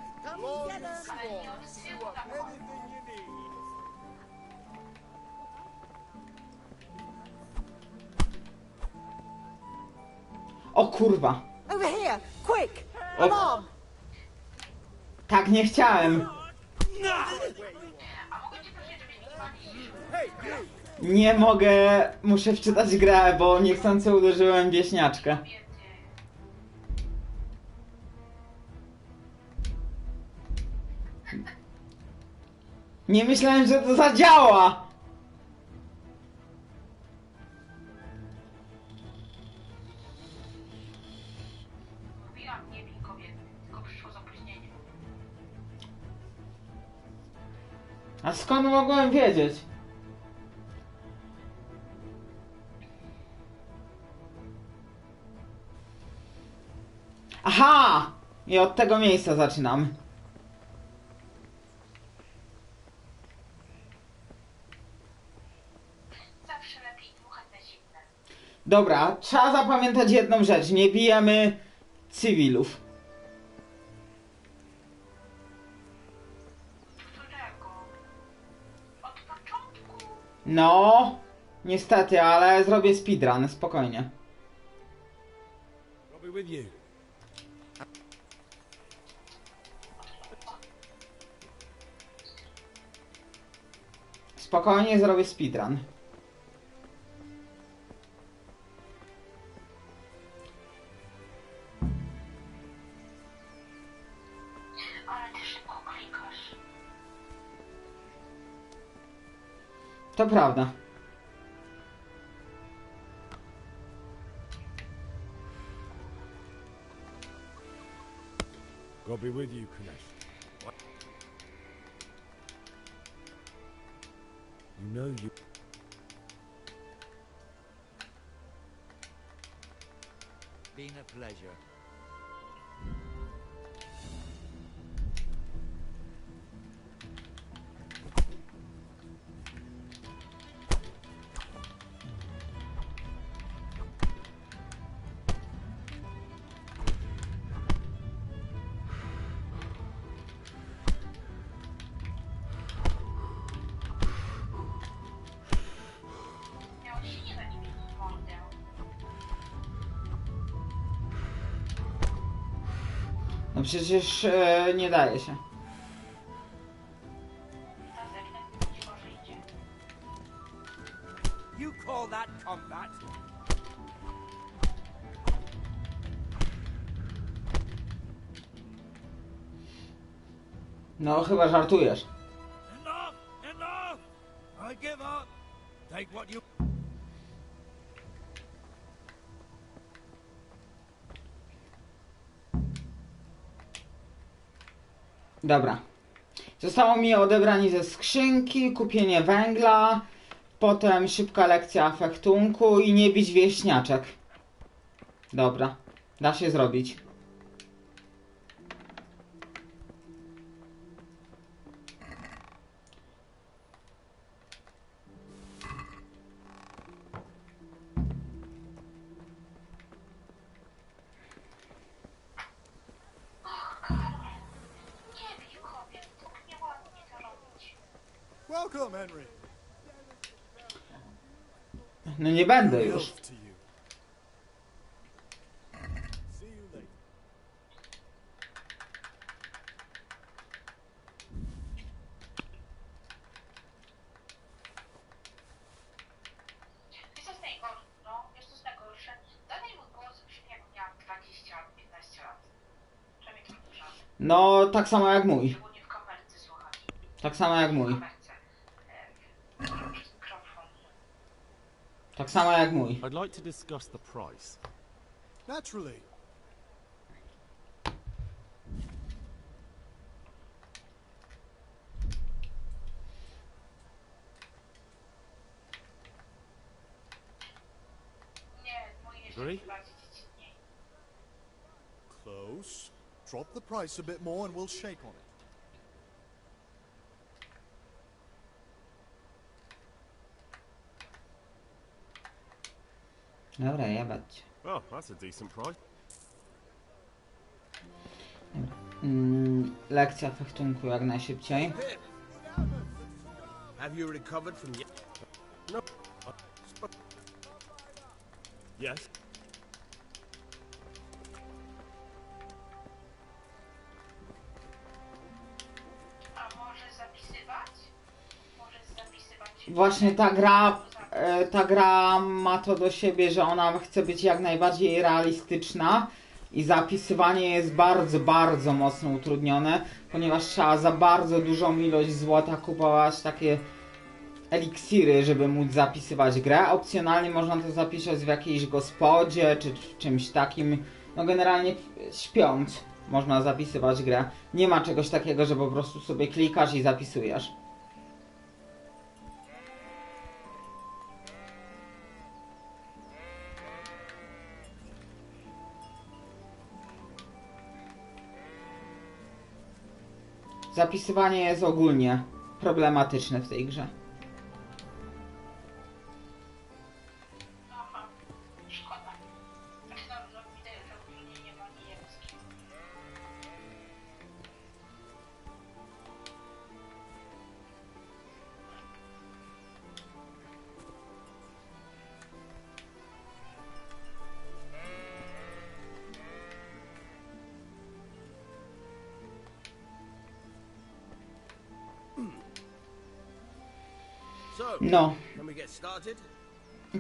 O kurwa. Over here, quick! O, tak nie chciałem. Nie mogę, muszę wczytać grę, bo niechcący uderzyłem wieśniaczkę. Nie myślałem, że to zadziała! Mówiłam, nie bij kobiety, tylko przyszło z opóźnieniem. A skąd mogłem wiedzieć? Aha! I od tego miejsca zaczynam. Zawsze lepiej dmuchać na zimne. Dobra, trzeba zapamiętać jedną rzecz. Nie bijemy cywilów. Którego? Od początku? No, niestety, ale zrobię speedrun, spokojnie. I'll be with you. Spokojnie zrobię speedrun. To prawda. God be with you, Kunesh. You know you... Been a pleasure. Miałeś nie dać mi mordę. No przecież nie daje się. Ta zewnętrzna ci może idzie. You call that combat? No chyba żartujesz. Enough! Enough! I give up. Take what you... Dobra. Zostało mi odebranie ze skrzynki, kupienie węgla, potem szybka lekcja fechtunku i nie bić wieśniaczek. Dobra. Da się zrobić. Nie bij kobiet, tak nieładnie to robić. Welcome, Henry. No nie będę już. Health to you. See you later. Wiesz co jest najgorsze? No, wiesz co jest najgorsze? Dalej mój głos brzmi jak miałam 20 albo 15 lat. Przynajmniej trochę dużo. No tak samo jak mój. Szczególnie w kamerce słuchać. Tak samo jak W mój. kamerce. Przez mikrofon. Tak samo jak mój. I'd like to discuss the price. Naturally. Nie, mój jeszcze Agree? bardziej dziecinniej. Close. Drop the price a bit more and we'll shake on it. Dobra, jebać. Oh, that's a decent price. Lekcja fechtunku jak najszybciej. Have you recovered from... Yes. A możesz zapisywać? Możesz zapisywać... Właśnie ta gra ma to do siebie, że ona chce być jak najbardziej realistyczna i zapisywanie jest bardzo, bardzo mocno utrudnione, ponieważ trzeba za bardzo dużą ilość złota kupować takie eliksiry, żeby móc zapisywać grę. Opcjonalnie można to zapisać w jakiejś gospodzie czy w czymś takim. No generalnie śpiąc można zapisywać grę. Nie ma czegoś takiego, że po prostu sobie klikasz i zapisujesz. Zapisywanie jest ogólnie problematyczne w tej grze. Aha, szkoda. Znaczy no widać, że utrudnienie ma niemieckie. So, No, can we get started?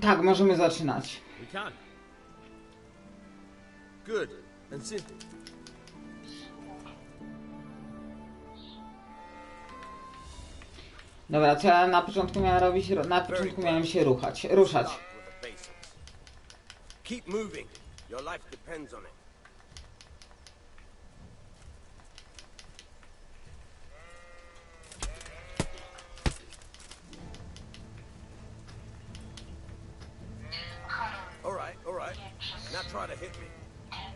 tak, możemy zaczynać. We can. Good. And since... Dobra, co ja na początku miałem robić? Na początku miałem się ruszać. Keep moving. Your life depends on it. All right. Now try to hit me.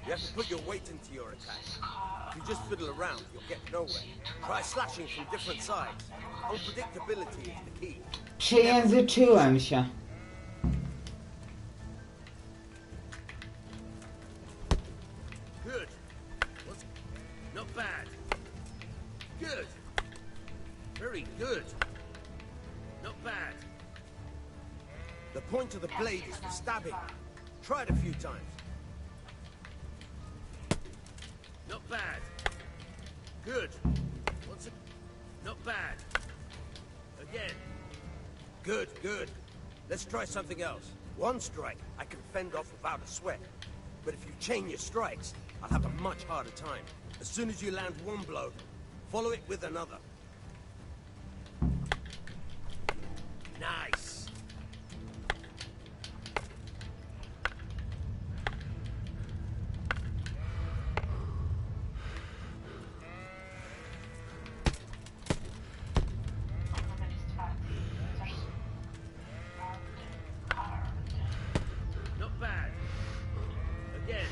You have to put your weight into your attack. If you just fiddle around, you'll get nowhere. Try slashing from different sides. Unpredictability is the key. Przejęzyczyłem się. Good. Not bad. Good. Very good. Not bad. The point of the blade is for stabbing. Try it a few times. Not bad. Good. Not bad. Again. Good. Let's try something else. One strike, I can fend off without a sweat. But if you chain your strikes, I'll have a much harder time. As soon as you land one blow, follow it with another. Nice. Not bad. Again.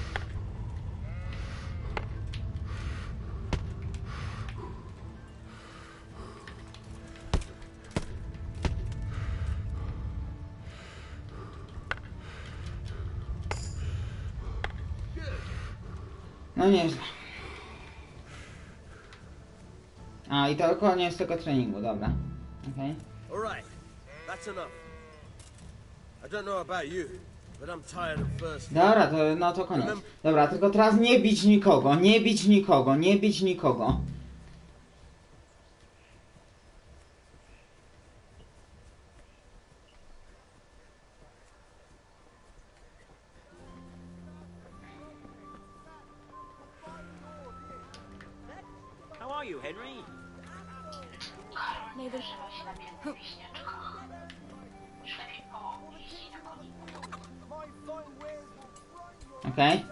No nieźle. A i to koniec tego treningu, dobra. Okej. Alright, that's enough. I don't know about you, but I'm tired of first. Dobra, to, no to koniec. Dobra, tylko teraz nie bić nikogo, nie bić nikogo, nie bić nikogo. How are you, Henry? Maybe. Już lepiej pojeździ na koniku. Okej.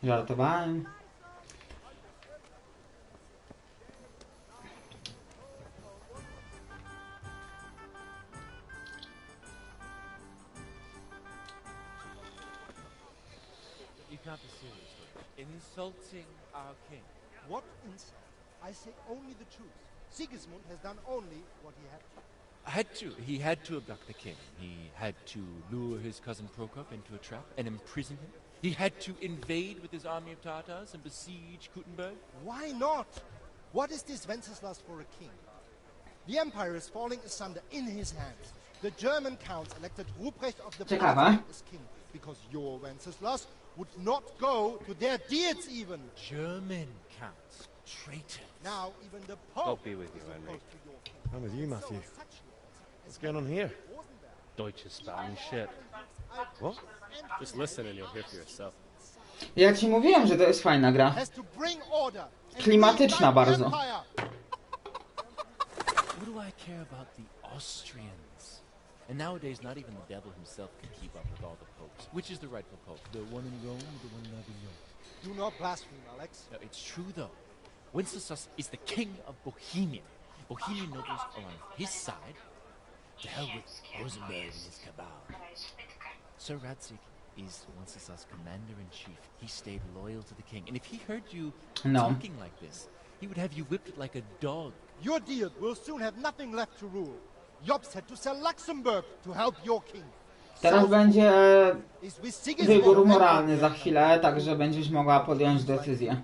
Żartowałem. You can't be serious, insulting our king. What insult? I say only the truth. Sigismund has done only what he had to. He had to abduct the king. He had to lure his cousin Prokop into a trap and imprison him. He had to invade with his army of Tartars and besiege Kuttenberg. Why not? What is this Wenceslas for a king? The empire is falling asunder in his hands. The German counts elected Ruprecht of the Palatinate as king because your Wenceslas would not go to their deeds even. German counts, traitors. Now even the Pope. God be with you, Henry. I'm with you, Matthew. What's going on here? Deutsche Spanish shit. What? Just listen and you'll hear for yourself. Ja ci mówiłem, że to jest fajna gra. Klimatyczna bardzo. What do I care about the Austrians? And nowadays, not even the devil himself can keep up with all the popes. Which is the rightful pope? The one in Rome or the one in Avignon? Do not blaspheme, Alex. No, it's true, though. Wenceslas is the king of Bohemia. Bohemian nobles are on his side. To hell with Rosenberg and his cabal. Sir Radzik is Wenceslas' commander-in-chief. He stayed loyal to the king. And if he heard you talking like this, he would have you whipped like a dog. Your deal will soon have nothing left to rule. Jobs had to sell Luxembourg to help your king. Teraz będzie wybór moralny za chwilę, także będziesz mogła podjąć decyzję.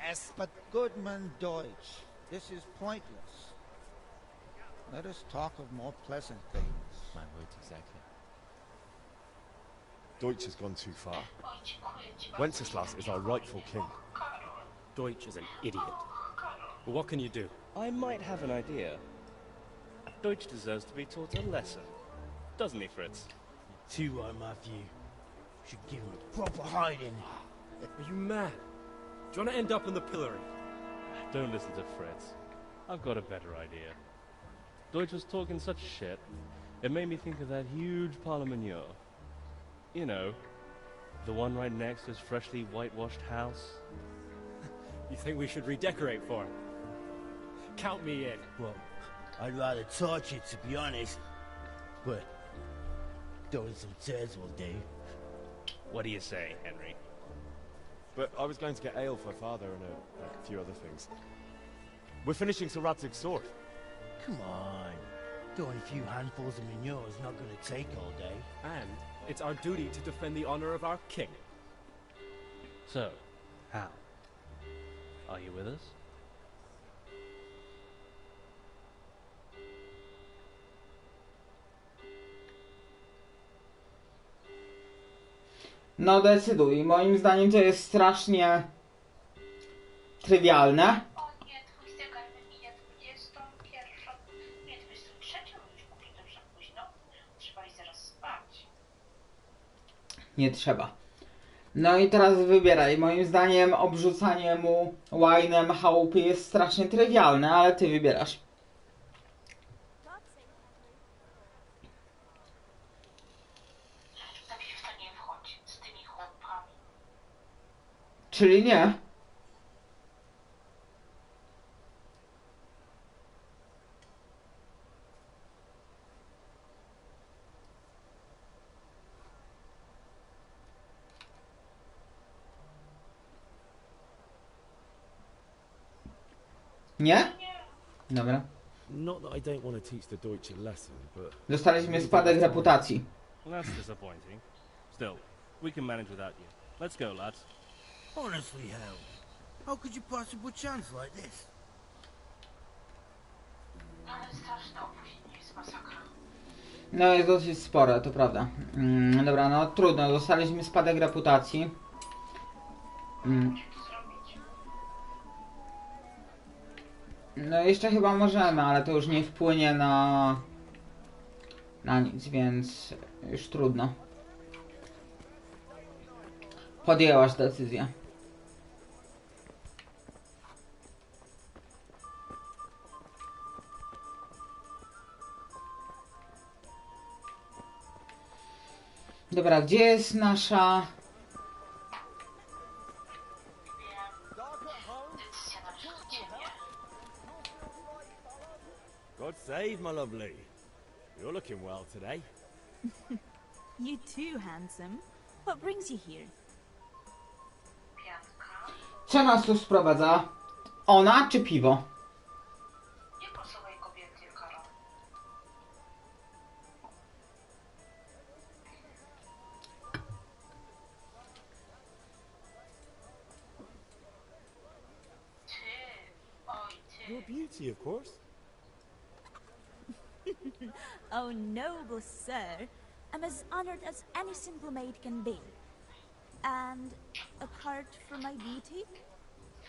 Yes, but Goodman Deutsch, this is pointless. Let us talk of more pleasant things. My words exactly. Deutsch has gone too far. Wenceslas is our rightful king. Deutsch is an idiot. But what can you do? I might have an idea. Deutsch deserves to be taught a lesson. Doesn't he, Fritz? Too right, Matthew. Should give him a proper hiding. Are you mad? Do you want to end up in the pillory? Don't listen to Fritz. I've got a better idea. Deutsch was talking such shit, it made me think of that huge parliament. You know, the one right next to his freshly whitewashed house. You think we should redecorate for him? Count me in. Well, I'd rather torch it, to be honest. But throwing some turds will do. What do you say, Henry? But I was going to get ale for Father and a few other things. We're finishing Sir Radzig's sword. Come on. Throwing a few handfuls of manure is not going to take all day. And it's our duty to defend the honor of our king. So, how? Are you with us? No decyduj, moim zdaniem to jest strasznie trywialne. O nie, twój zegar wymija 21. Nie, 23 już póki to za późno. Trzeba iść zaraz spać. Nie trzeba. No i teraz wybieraj. Moim zdaniem obrzucanie mu łajnem chałupy jest strasznie trywialne, ale ty wybierasz. Lepiej w to nie wchodź z tymi chłopami. Czyli nie. Nie? Dobra. Not that I don't want to teach the Deutsch a lesson, but... Dostaliśmy spadek reputacji. That's disappointing. Still, we can manage without you. Let's go, lads. Honestly, hell. How could you possibly chance like this? Ale straszne opóźnienie jest masakra. No jest dosyć spore, to prawda. Dobra, no trudno, dostaliśmy spadek reputacji. No jeszcze chyba możemy, ale to już nie wpłynie na nic, więc już trudno. Podjęłaś decyzję. Dobra, gdzie jest nasza... God save, my lovely. You're looking well today. You too, handsome. What brings you here? Co nas tu sprowadza? Ona czy piwo? Nie posłuchaj kobiety, Karol. Your beauty, of course. Oh, noble sir. I'm as honored as any simple maid can be. And apart from my beauty,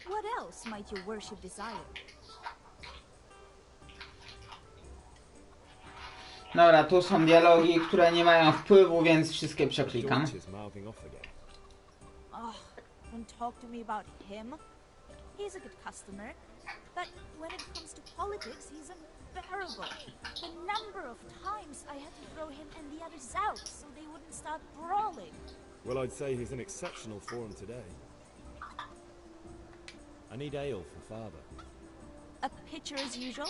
what else might your worship desire? Dobra, tu są dialogi, które nie mają wpływu, więc wszystkie przeklikam. Oh, don't talk to me about him. He's a good customer, but when it comes to politics, he's unbearable. The number of times I had to throw him and the others out so they wouldn't start brawling. Well, I'd say he's in exceptional form today. I need ale for Father. A pitcher as usual?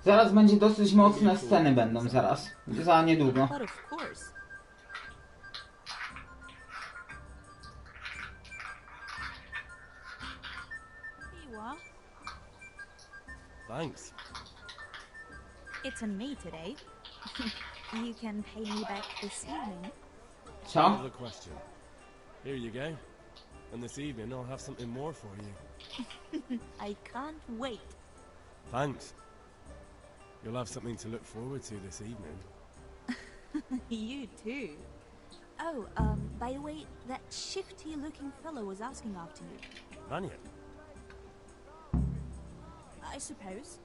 Zaraz będzie dosyć mocne sceny będą zaraz. Za niedługo. But of course. Iwa. Thanks. It's on me today. You can pay me back this evening. Co? Out of the question. Here you go. And this evening I'll have something more for you. I can't wait. Thanks. You'll have something to look forward to this evening. You too. Oh, by the way, that shifty-looking fellow was asking after you. Vanya? I suppose.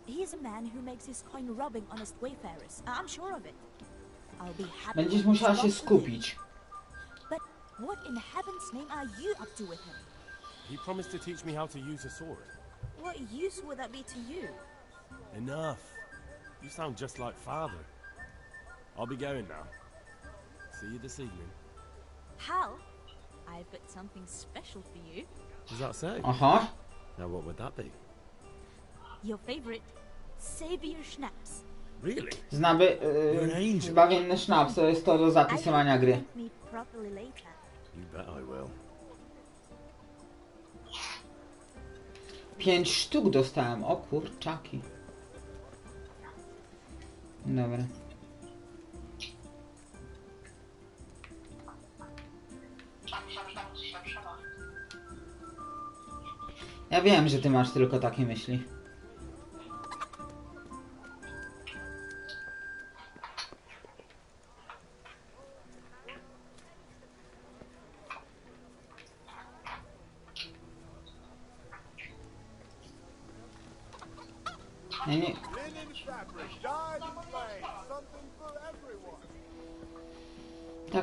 He's a man who makes his coin robbing honest wayfarers. I'm sure of it. I'll be happy. Będziesz musiała się skupić. But what in heaven's name are you up to with him? He promised to teach me how to use a sword. What use would that be to you? Enough. You sound just like father. I'll be going now. See you this evening. Hal, I've got something special for you. Does that say? Aha. Now what would that be? Your favorite Savior Schnapps. Really? Zbawienny sznaps, to jest to do zapisywania gry. You bet I will. 5 sztuk dostałem, o kurczaki. Dobra. Ja wiem, że ty masz tylko takie myśli. Nie.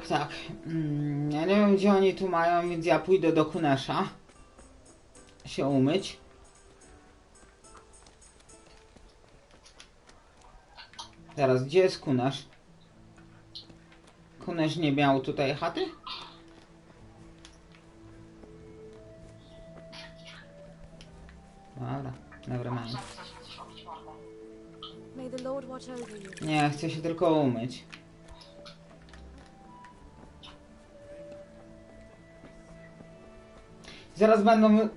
Tak. Ja nie wiem, gdzie oni tu mają, więc ja pójdę do Kunesza się umyć. Zaraz, gdzie jest Kunesz? Kunesz nie miał tutaj chaty? Dobra, mam. Nie, chcę się tylko umyć. Zaraz będą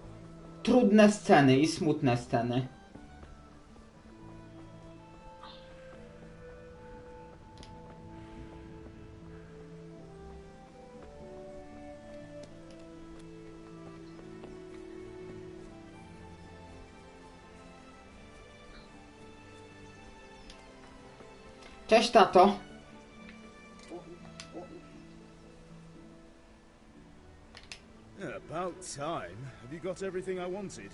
trudne sceny i smutne sceny. Cześć, tato. About time. Have you got everything I wanted?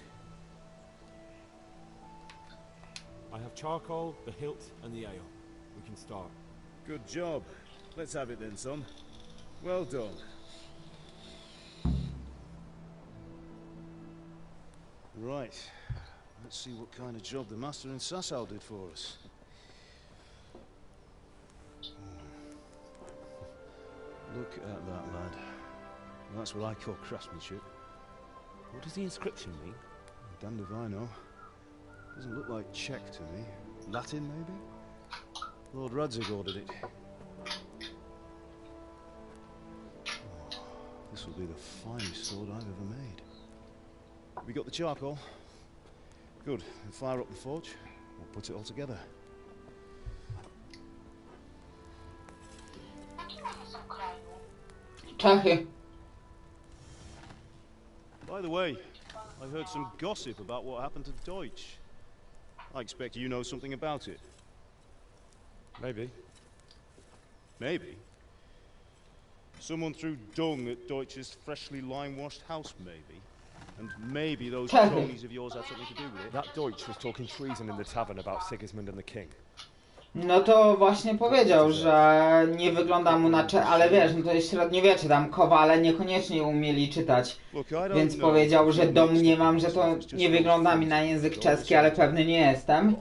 I have charcoal, the hilt, and the ale. We can start. Good job. Let's have it then, son. Well done. Right. Let's see what kind of job the master in Sasau did for us. Look at that, lad. That's what I call craftsmanship. What does the inscription mean? Damned if I know. Doesn't look like Czech to me. Latin, maybe? Lord Radzig ordered it. Oh, this will be the finest sword I've ever made. We got the charcoal? Good. We'll fire up the forge. We'll put it all together. Czechy. By the way, I heard some gossip about what happened to Deutsch. I expect you know something about it. Maybe. Maybe? Someone threw dung at Deutsch's freshly lime-washed house, maybe? And maybe those cronies of yours had something to do with it? That Deutsch was talking treason in the tavern about Sigismund and the king. No to właśnie powiedział, że nie wygląda mu na ale wiesz, no to jest średniowiecze, tam kowale niekoniecznie umieli czytać. Więc powiedział, że domniemam, że to nie wygląda mi na język czeski, ale pewny nie jestem.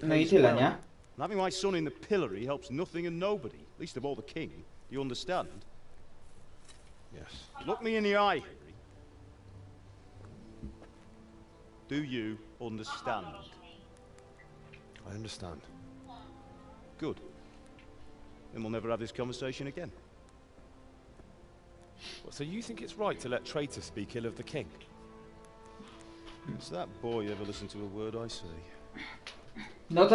No i tyle, nie? Having my son in the pillory helps nothing and nobody, least of all the king. You understand? Yes. Look me in the eye, Henry. Do you understand? I understand. Good. Then we'll never have this conversation again. Well, so you think it's right to let traitors speak ill of the king? Does that boy ever listen to a word I say? No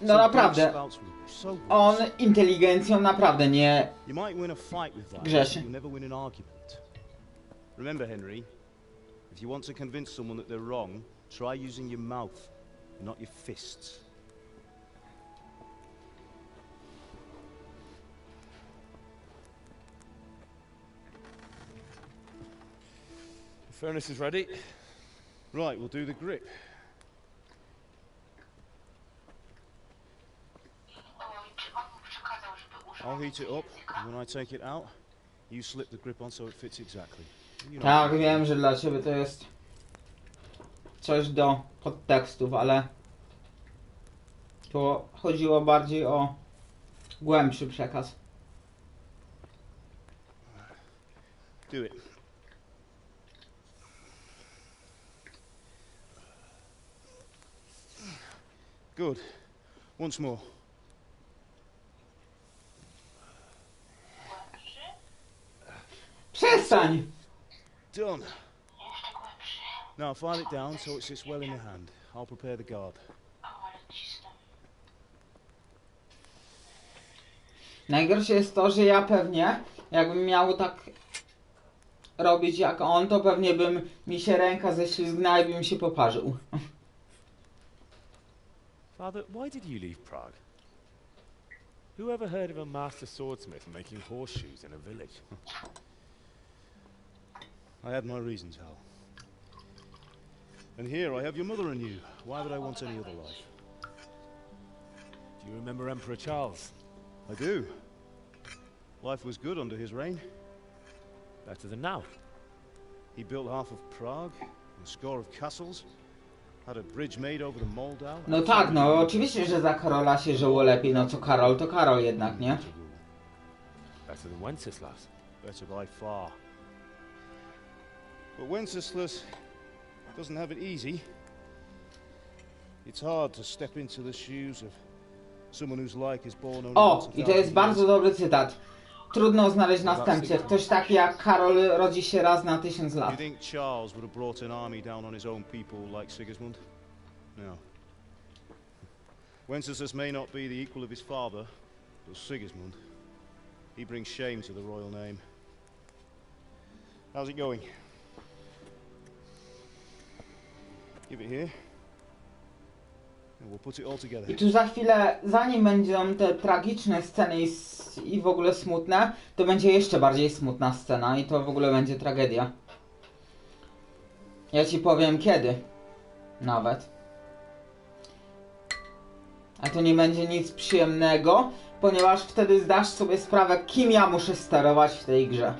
naprawdę. On inteligencją naprawdę nie grzeszy. Remember, Henry, if you want to convince someone that they're wrong, try using your mouth, not your fists. The furnace is ready. Right, we'll do the grip. I'll heat it up, and when I take it out, you slip the grip on so it fits exactly. Tak, wiem, że dla ciebie to jest coś do podtekstów, ale tu chodziło bardziej o głębszy przekaz. Do it. Good. Once more. Przestań! Done. Now file it down so it sits well in your hand. I'll prepare the guard. Najgorsze jest to, że ja pewnie, jakbym miał tak robić jak on, to pewnie mi się ręka ześlizgnęła i bym się poparzył. Father, why did you leave Prague? Who ever heard of a master swordsmith making horseshoes in a village? I had my reasons, Hal. And here I have your mother and you. Why would I want any other life? Do you remember Emperor Charles? I do. Life was good under his reign. Better than now. He built half of Prague, a score of castles, had a bridge made over the Moldau. No tak, no oczywiście, że za Karola się żyło lepiej, no co Karol to Karol jednak, nie? Better than Wenceslas. Better by far. But Wenceslas doesn't have it easy. It's hard to step into the shoes of someone whose like is born only. O, i to jest bardzo dobry cytat. Trudno znaleźć następcę. Ktoś taki jak Karol rodzi się raz na 1000 lat. Do you think Charles would have brought an army down on his own people like Sigismund? No. Wenceslas may not be the equal of his father, but Sigismund, he brings shame to the royal name. How's it going? Give it here. And we'll put it all together. I tu za chwilę, zanim będą te tragiczne sceny i w ogóle smutne, to będzie jeszcze bardziej smutna scena i to w ogóle będzie tragedia. Ja ci powiem kiedy. Nawet. A to nie będzie nic przyjemnego, ponieważ wtedy zdasz sobie sprawę, kim ja muszę sterować w tej grze.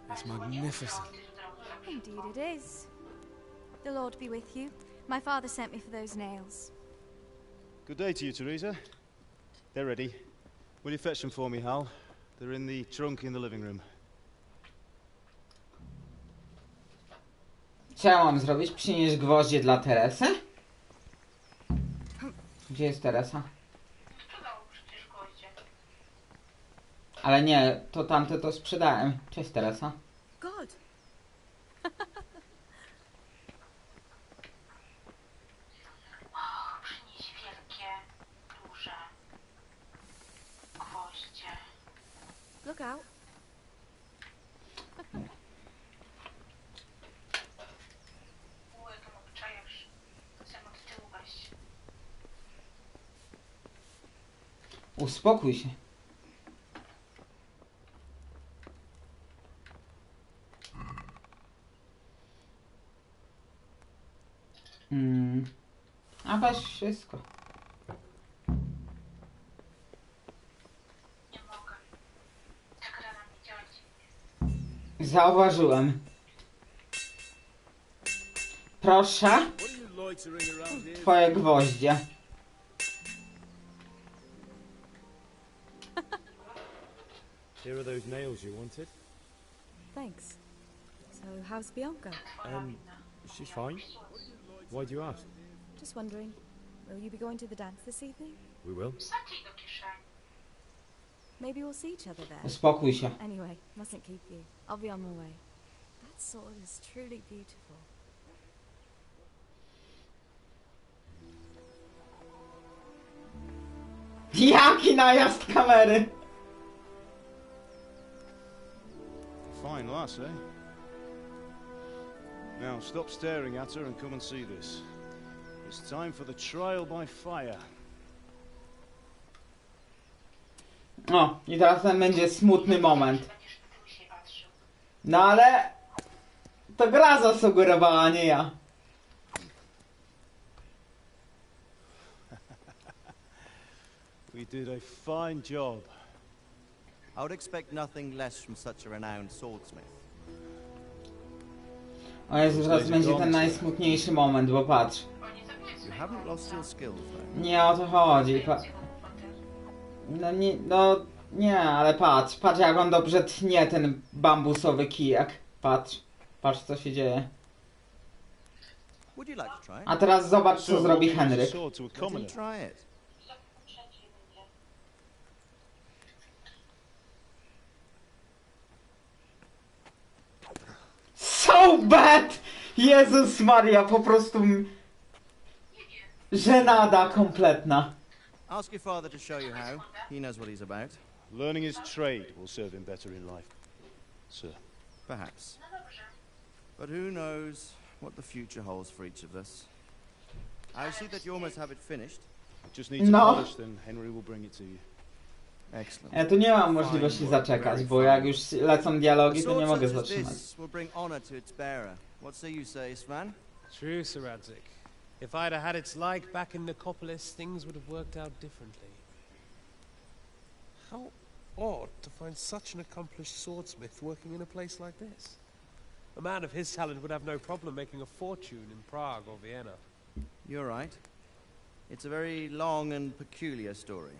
That's magnificent. Indeed it is. The Lord be with you. My father sent me for those nails. Good day to you, Teresa. They're ready. Will you fetch them for me, Hal? They're in the trunk in the living room. Co ja mam zrobić? Przynieść gwoździe dla Teresy? Gdzie jest Teresa? Ale nie, to tamte to sprzedałem. Cześć Teresa. God. Przynieś wielkie, duże gwoździe. Look out. Łyk mu czajesz. Chcę od tyłu wejść. Uspokój się. A weź wszystko. Nie mogę. Ta gra na mnie działa. Zauważyłem. Proszę. Twoje gwoździe. Here are those nails you wanted. Thanks. So, how's Bianca? She's fine. Why do you ask? Just wondering, will you be going to the dance this evening? We will. Wsadź do kieszeni. Maybe we'll see each other there. Uspokój się. Anyway, mustn't keep you. I'll be on my way. That sword is truly beautiful. Jaki najazd kamery! Fine lass, eh? Now stop staring at her and come and see this. It's time for the trial by fire. O, i teraz ten będzie smutny moment. No ale... To gra zasugerowała, nie ja. We did a fine job. I would expect nothing less from such a renowned swordsmith. O Jezu, teraz będzie ten najsmutniejszy moment, bo patrz. You haven't lost your skills, though. Nie o to chodzi. Nie, ale patrz jak on dobrze tnie ten bambusowy kijak. Patrz co się dzieje. A teraz zobacz co zrobi Henryk. So bad! Jezus Maria, po prostu żenada kompletna. Ask your father to show you how. He knows what he's about. Learning his trade will serve him better in life, sir. Perhaps. But who knows what the future holds for each of us. I see that you almost have it finished. It just needs a polish, then Henry will bring it to you. Excellent. Ja tu nie mam możliwości zaczekać, bo jak już lecą dialogi, to nie mogę zatrzymać. True, Sir Radzik. If I'd had its like back in Nicopolis, things would have worked out differently. How odd to find such an accomplished swordsmith working in a place like this. A man of his talent would have no problem making a fortune in Prague or Vienna. You're right. It's a very long and peculiar story.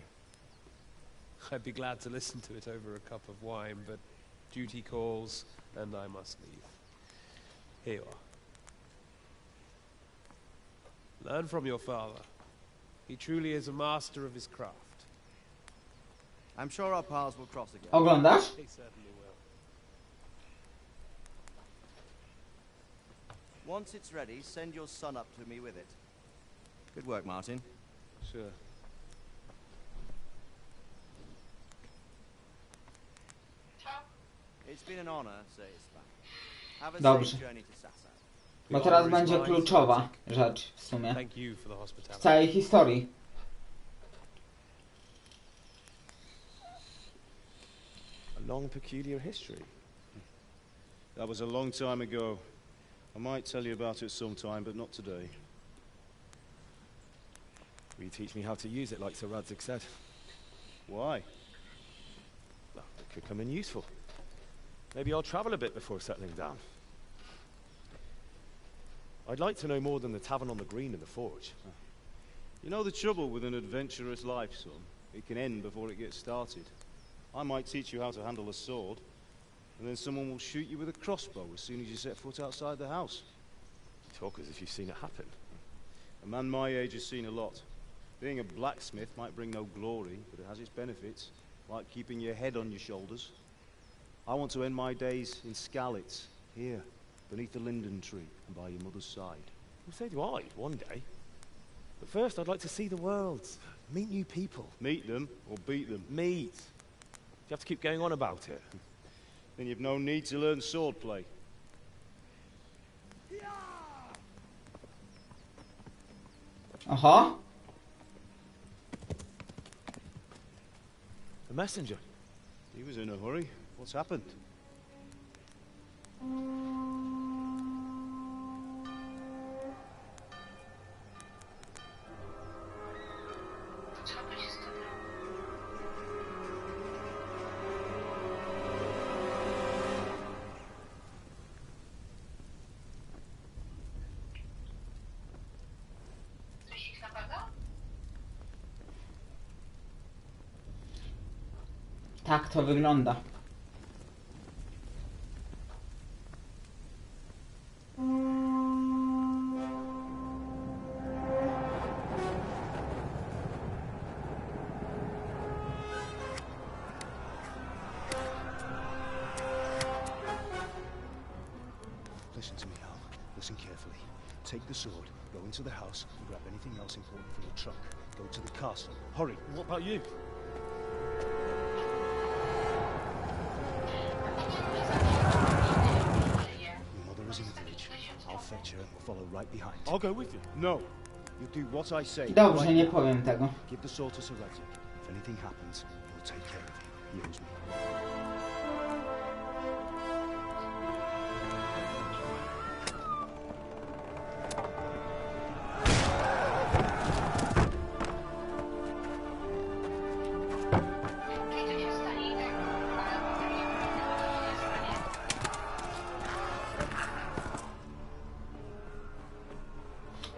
I'd be glad to listen to it over a cup of wine, but duty calls, and I must leave. Here you are. Learn from your father. He truly is a master of his craft. I'm sure our paths will cross again. Oglądasz? He certainly will. Once it's ready, send your son up to me with it. Good work, Martin. Sure. It's been an honor, Sir Ispan. Have a Dobrze. safe journey to Sassa. Bo teraz będzie kluczowa rzecz w sumie. W całej historii. A long, peculiar history. That was a long time ago. I might tell you about it sometime, but not today. Will you teach me how to use it, like Sir Radzik said? Why? Well, it could come in useful. Maybe I'll travel a bit before settling down. I'd like to know more than the tavern on the green and the forge. You know the trouble with an adventurous life, son? It can end before it gets started. I might teach you how to handle a sword, and then someone will shoot you with a crossbow as soon as you set foot outside the house. You talk as if you've seen it happen. A man my age has seen a lot. Being a blacksmith might bring no glory, but it has its benefits, like keeping your head on your shoulders. I want to end my days in Skalitz, here, beneath the linden tree and by your mother's side. Well, so do I, one day. But first, I'd like to see the world, meet new people. Meet them or beat them? Meet. You have to keep going on about it. Then you've no need to learn swordplay. Aha. A messenger. He was in a hurry. What's happened? Tak to wygląda. Listen to me, Hal. Listen carefully. Take the sword, go into the house, and grab anything else important from the trunk. Go to the castle. Hurry. What about you? Your mother is in the village. I'll fetch her and we'll follow right behind. I'll go with you. No. You do what I say. Dobrze, nie powiem tego. Give the sword to Sir Radzik. If anything happens, he'll take care of you. He owes me.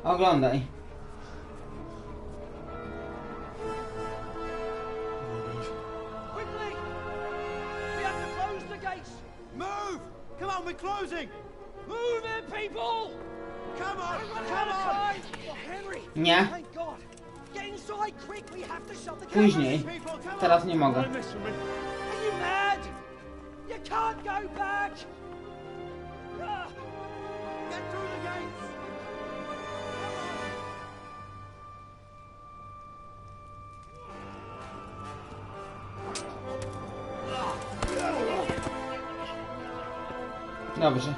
Oglądaj. Quickly! We have to close the gates! Move! Come on, we're closing! Move it, people! Come on! Come on! Oh, Henry! Nie. Thank God! Get inside quick! We have to shut the gates! Później. Teraz nie mogę. Are you mad? You can't go back! Ah! Get through the gates! Dobrze.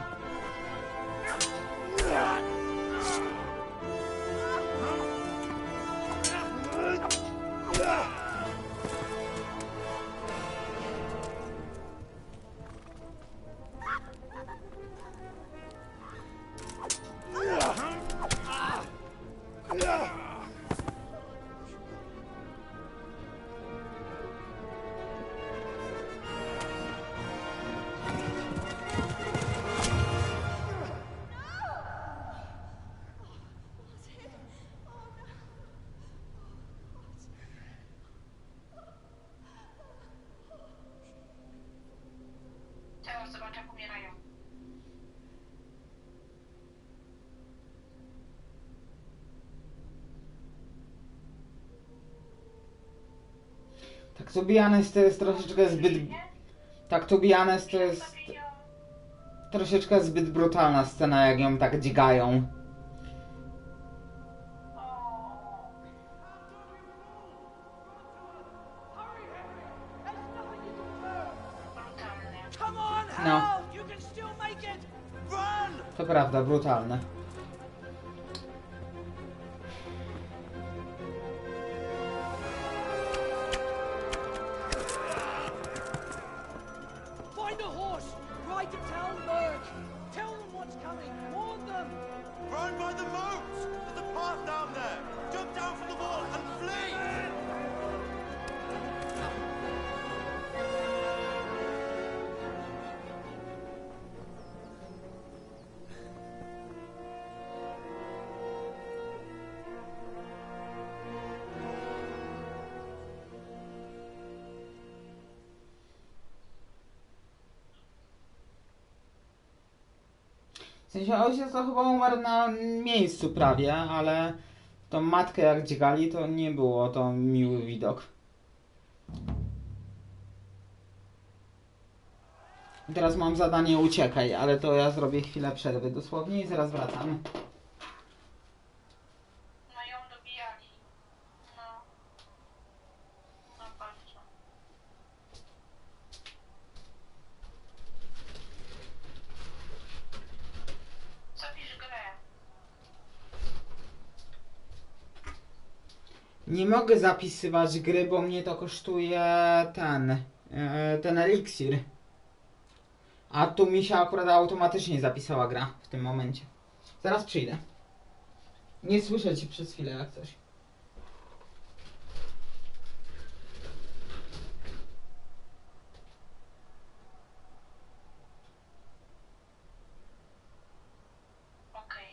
Teraz zobacz, jak umierają. Tak to Bianes to jest troszeczkę zbyt... Tak to Bianes to jest... Troszeczkę zbyt brutalna scena, jak ją tak dźgają. No. To prawda, brutalne. Find a horse! Ride to Talmberg! Tell them what's coming! Warn them! Run by the moat! There's a path down there! Jump down from the wall and flee! W sensie ojciec to chyba umarł na miejscu prawie, ale tą matkę jak dźgali, to nie było to miły widok. I teraz mam zadanie uciekaj, ale to ja zrobię chwilę przerwy dosłownie i zaraz wracam. No ją dobijali. No. No bardzo. Zapisz grę. Nie mogę zapisywać gry, bo mnie to kosztuje ten eliksir. A tu mi się akurat automatycznie zapisała gra w tym momencie. Zaraz przyjdę. Nie słyszę cię przez chwilę jak coś. Okej.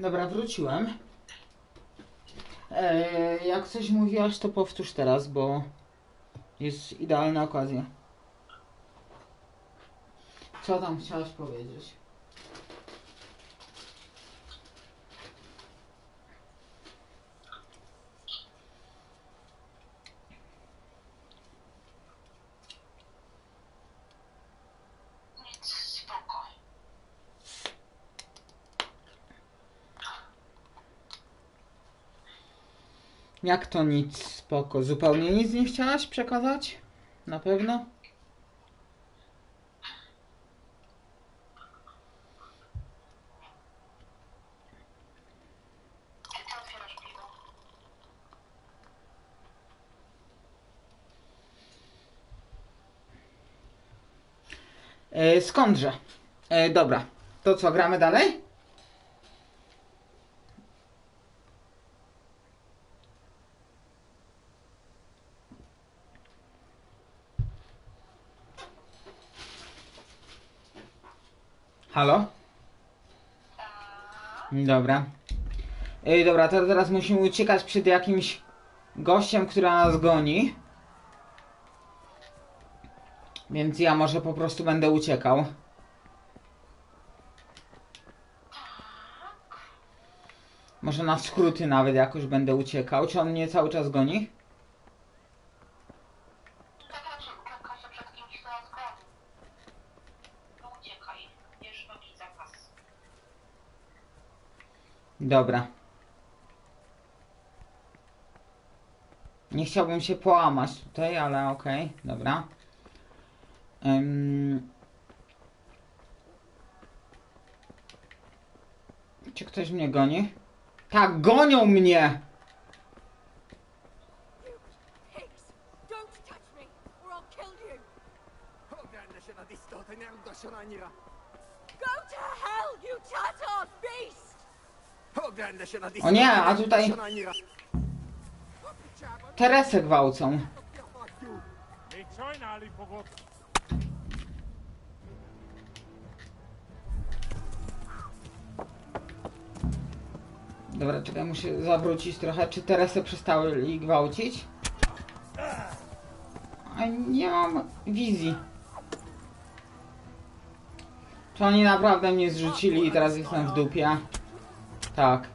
Dobra, wróciłem. Jak coś mówiłaś, to powtórz teraz, bo jest idealna okazja. Co tam chciałaś powiedzieć? Jak to nic, spoko? Zupełnie nic nie chciałaś przekazać? Na pewno? Skądże? Dobra, to co, gramy dalej? Halo? Dobra. Dobra, to teraz musimy uciekać przed jakimś gościem, który nas goni. Więc ja może po prostu będę uciekał. Może na skróty nawet jakoś będę uciekał. Czy on mnie cały czas goni? Dobra. Nie chciałbym się połamać tutaj, ale okej, dobra. Czy ktoś mnie goni? Tak, gonią mnie! O nie, a tutaj Teresę gwałcą. Dobra, czekaj, muszę zawrócić trochę. Czy Teresę przestały gwałcić? A nie mam wizji. Czy oni naprawdę mnie zrzucili i teraz jestem w dupie? Tak.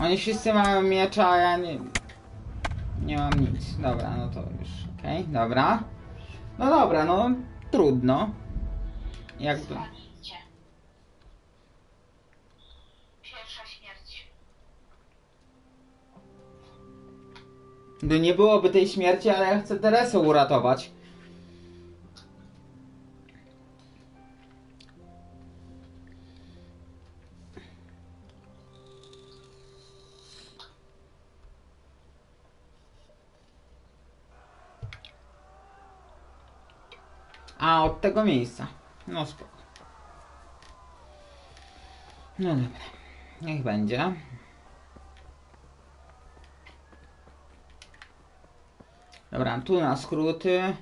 Oni wszyscy mają miecza, a ja nie mam nic. Dobra, no to już okej, dobra. No dobra, no trudno. Jakby. Pierwsza śmierć. Gdy nie byłoby tej śmierci, ale ja chcę Teresę uratować. A, od tego miejsca. No spoko. No dobra. Niech będzie. Dobra, tu na skróty.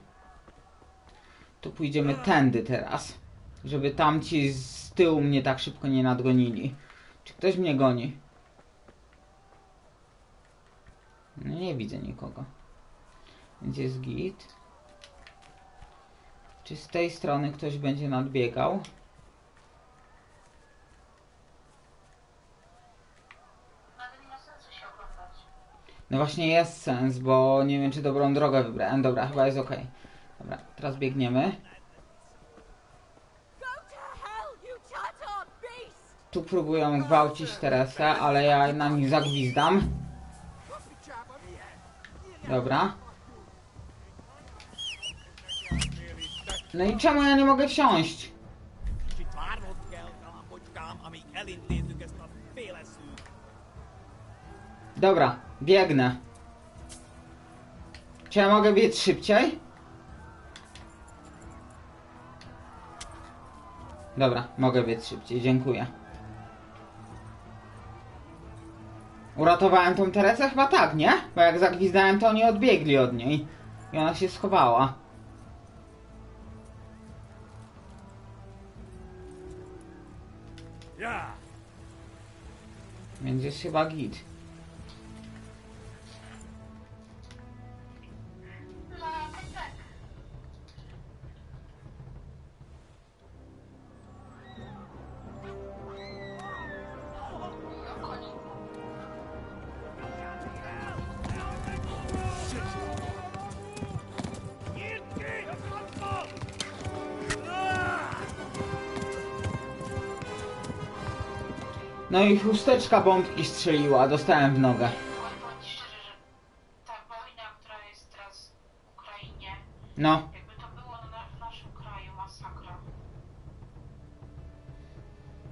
Tu pójdziemy tędy teraz. Żeby tamci z tyłu mnie tak szybko nie nadgonili. Czy ktoś mnie goni? No nie widzę nikogo. Gdzie jest git? Czy z tej strony ktoś będzie nadbiegał? No właśnie jest sens, bo nie wiem, czy dobrą drogę wybrałem. Dobra, chyba jest ok. Dobra, teraz biegniemy. Tu próbują gwałcić Teresę, ale ja na nich zagwizdam. Dobra. No i czemu ja nie mogę wsiąść? Dobra, biegnę. Czy ja mogę biec szybciej? Dobra, mogę biec szybciej, dziękuję. Uratowałem tą Teresę? Chyba tak, nie? Bo jak zagwizdałem, to oni odbiegli od niej. I ona się schowała. Więc jest chyba git. No i chusteczka bombki strzeliła, dostałem w nogę. Powiem ci szczerze, że ta wojna, która jest teraz w Ukrainie, No. jakby to było w naszym kraju, masakra.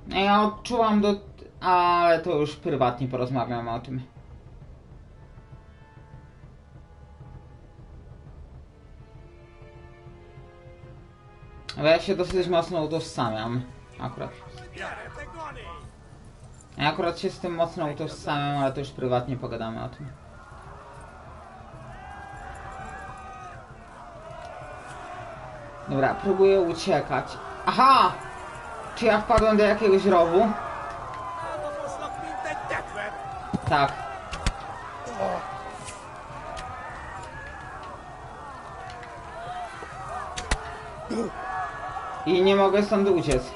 Ja odczułam ale to już prywatnie porozmawiamy o tym. Ale ja się dosyć mocno utożsamiam. Akurat. Ja akurat się z tym mocno utożsamiam, ale to już prywatnie pogadamy o tym. Dobra, próbuję uciekać. Aha! Czy ja wpadłem do jakiegoś rowu? Tak. I nie mogę stąd uciec.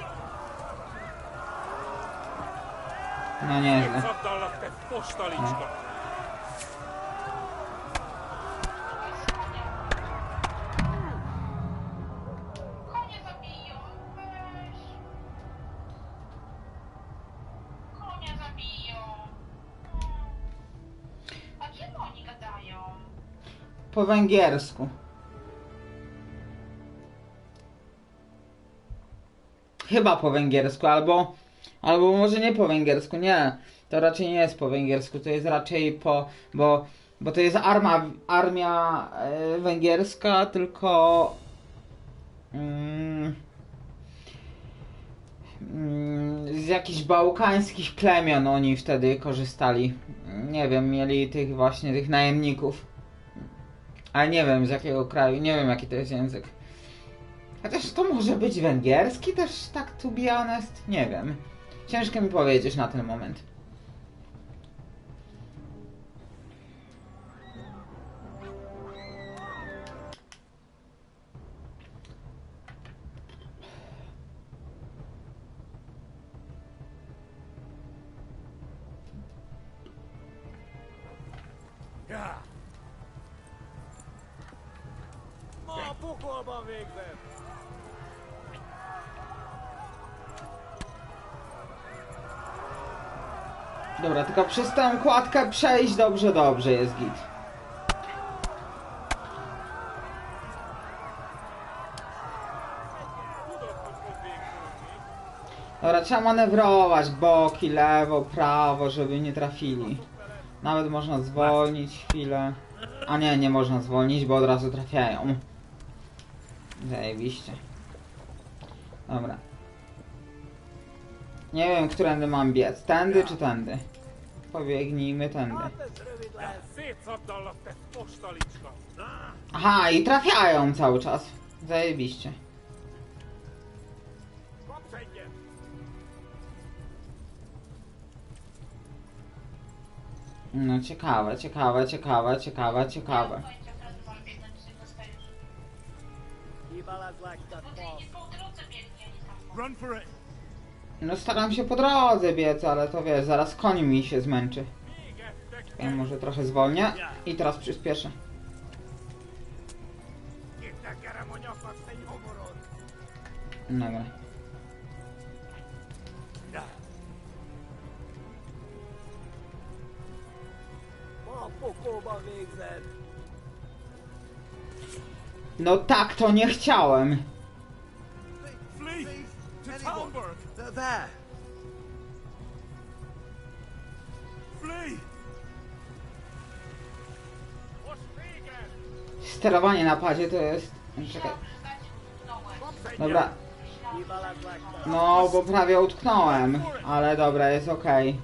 No nieźle. No. Konie zabiją, weź. Konie zabiją. A kim oni gadają? Po węgiersku. Chyba po węgiersku, albo może nie po węgiersku, nie. To raczej nie jest po węgiersku, to jest raczej bo to jest armia węgierska, tylko z jakichś bałkańskich plemion oni wtedy korzystali. Nie wiem, mieli tych najemników. Ale nie wiem z jakiego kraju, nie wiem jaki to jest język. Chociaż to może być węgierski też, tak to be honest? Nie wiem. Ciężko mi powiedzieć na ten moment. Dobra, tylko przez tę kładkę przejść dobrze jest git. Dobra, trzeba manewrować boki, lewo, prawo, żeby nie trafili. Nawet można zwolnić chwilę. A nie można zwolnić, bo od razu trafiają. Zajebiście. Dobra. Nie wiem, którędy mam biec. Tędy czy tędy? Pobiegnijmy tędy. Aha, i trafiają cały czas. Zajebiście. No ciekawe. No staram się po drodze biec, ale to wiesz, zaraz koń mi się zmęczy. Ja może trochę zwolnię i teraz przyspieszę. Dobra. No tak, to nie chciałem. Sterowanie na padzie to jest... Czekaj. Dobra. No, bo prawie utknąłem, ale dobra, jest okej.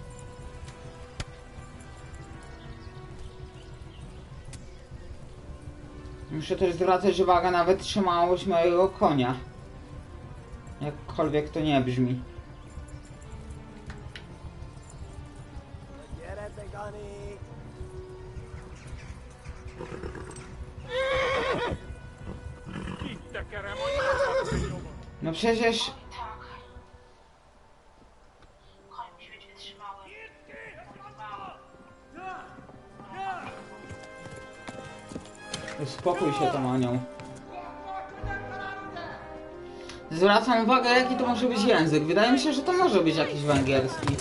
Muszę też zwracać uwagę na wytrzymałość mojego konia. Jakkolwiek to nie brzmi. No przecież... Uspokój się tą Anią. Zwracam uwagę, jaki to może być język. Wydaje mi się, że to może być jakiś węgierski.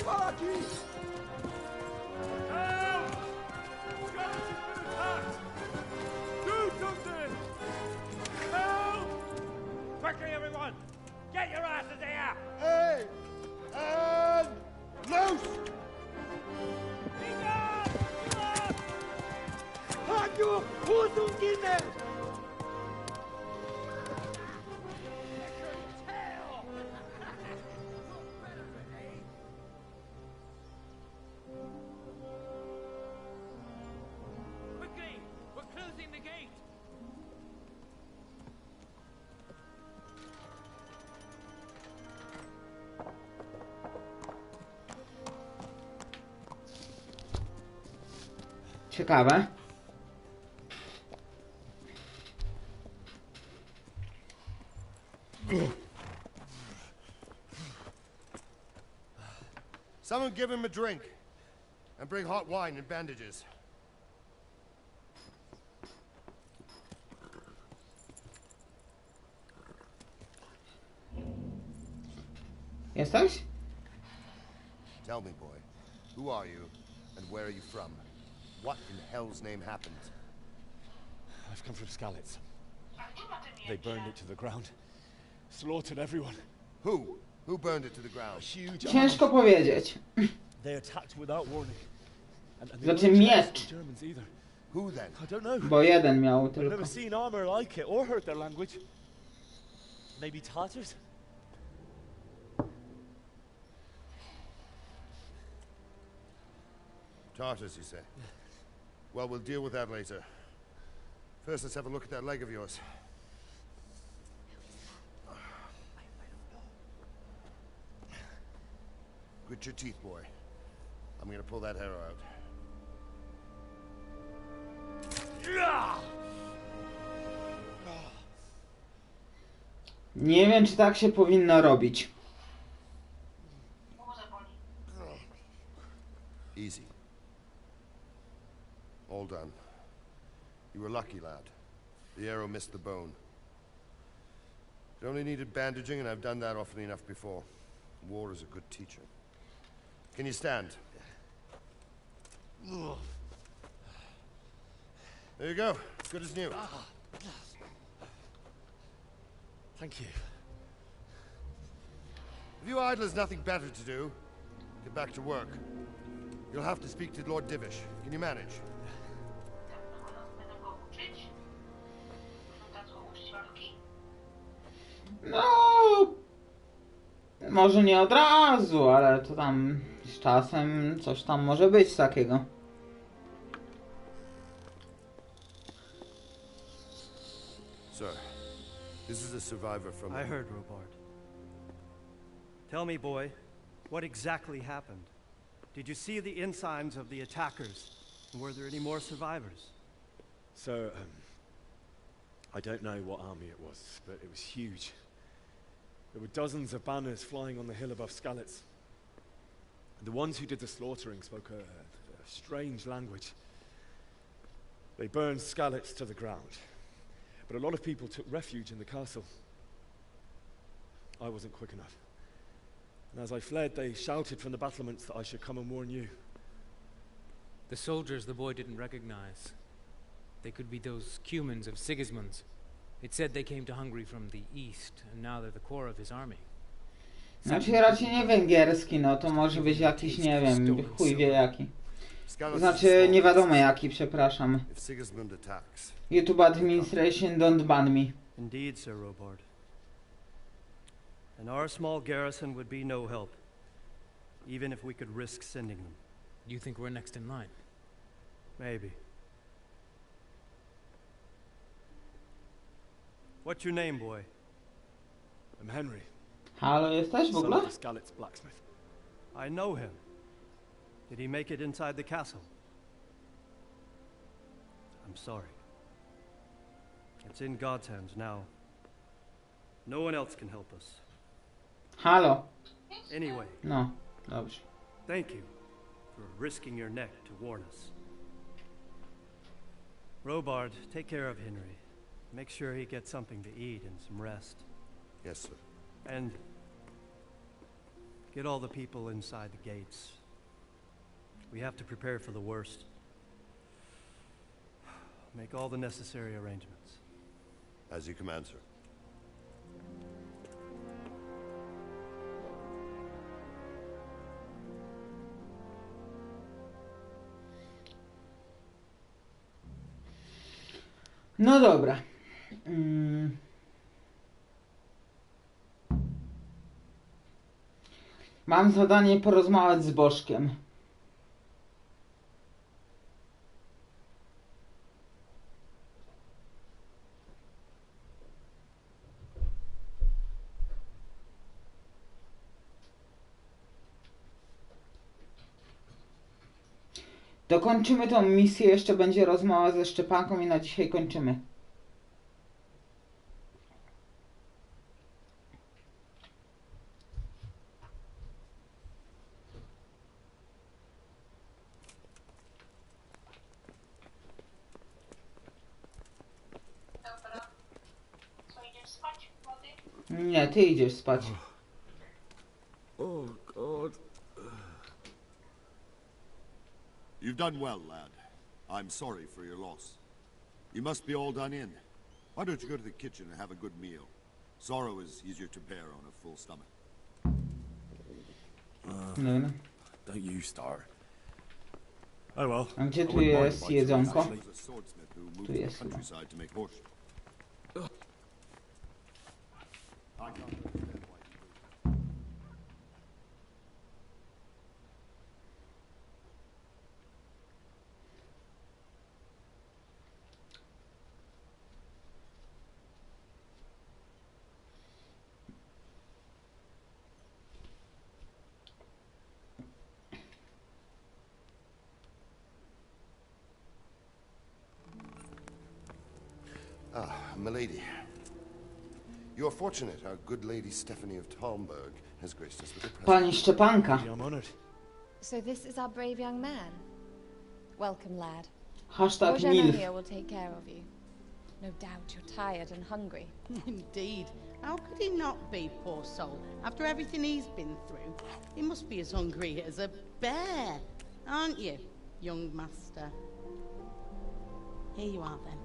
Ciekawe. Someone give him a drink. And bring hot wine and bandages. Jesteś? Tell me, boy, who are you and where are you from? What in hell's name happened? I've come from Skalitz. They burned it to the ground. Slaughtered everyone. Who? Who burned it to the ground? A huge Ciężko powiedzieć. They attacked without warning. And they Znaczy weren't miecz. just the Germans either. Who then? I don't know. Bo jeden miał I've tylko. never seen armor like it or heard their language. Maybe Tatars? Tartars, you say? Well, we'll deal with that later. First, let's have a look at that leg of yours. Grit your teeth, boy. I'm gonna pull that hair out. Nie wiem, czy tak się powinno robić. Easy. All done. You were lucky, lad. The arrow missed the bone. It only needed bandaging, and I've done that often enough before. War is a good teacher. Can you stand? There you go. As good as new. Thank you. If you idlers nothing better to do, get back to work. You'll have to speak to Lord Divish. Can you manage? No... Może nie od razu, ale to tam z czasem coś tam może być takiego. Sir, this is a survivor from... I heard, Robard. Tell me, boy, what exactly happened? Did you see the ensigns of the attackers? And were there any more survivors? So, I don't know what army it was, but it was huge. There were dozens of banners flying on the hill above Skalitz. And the ones who did the slaughtering spoke a strange language. They burned Skalitz to the ground. But a lot of people took refuge in the castle. I wasn't quick enough. And as I fled, they shouted from the battlements that I should come and warn you. The soldiers the boy didn't recognize. They could be those Cumans of Sigismund's. It said they came to Hungary from the east, and now they're the core of his army. Znaczy raczej nie węgierski, no to może być jakiś, nie wiem, chuj wie jaki. Znaczy nie wiadomo jaki, przepraszam. YouTube administration don't ban me. Indeed, Sir Robard. And our small garrison would be no help, even if we could risk sending them. You think we're next in line? Maybe. What's your name, boy? I'm Henry. Halo, jesteś w ogóle? Skalitz blacksmith. I know him. Did he make it inside the castle? I'm sorry. It's in God's hands now. No one else can help us. Halo. Anyway. No, dobrze. Thank you for risking your neck to warn us. Robard, take care of Henry. Make sure he gets something to eat and some rest. Yes, sir. And get all the people inside the gates. We have to prepare for the worst. Make all the necessary arrangements. As you command, sir. No dobra. Mam zadanie porozmawiać z Bożkiem. Dokończymy tą misję, jeszcze będzie rozmowa ze Szczepanką i na dzisiaj kończymy. Dobra. Co, idziesz spać, młody? Nie, ty idziesz spać. Oh, God. You've done well, lad. I'm sorry for your loss. You must be all done in. Why don't you go to the kitchen and have a good meal? Sorrow is easier to bear on a full stomach. No. Don't you start. Oh well. A gdzie tu jest jedzonko? There's a swordsmith who moved Tu to jest the chyba. countryside to make horse. I can't understand why you do. Ah, milady. You are fortunate our good lady Stephanie of Talmberg has graced us with her presence. Pani Szczepanka. I'm honored. So this is our brave young man. Welcome, lad. Hashtag Rogena MILF. here will take care of you. No doubt you're tired and hungry. Indeed. How could he not be, poor soul? After everything he's been through, he must be as hungry as a bear, aren't you, young master? Here you are, then.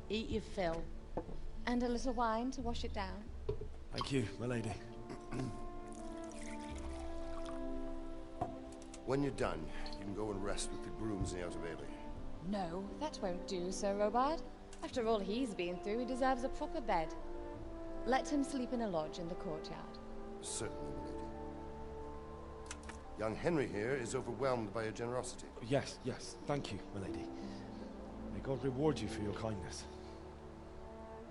Eat your fill. And a little wine to wash it down. Thank you, my lady. When you're done, you can go and rest with the grooms in the Outer Bailey. No, that won't do, Sir Robard. After all he's been through, he deserves a proper bed. Let him sleep in a lodge in the courtyard. Certainly, milady. Young Henry here is overwhelmed by your generosity. Yes, yes. Thank you, my lady. May God reward you for your kindness.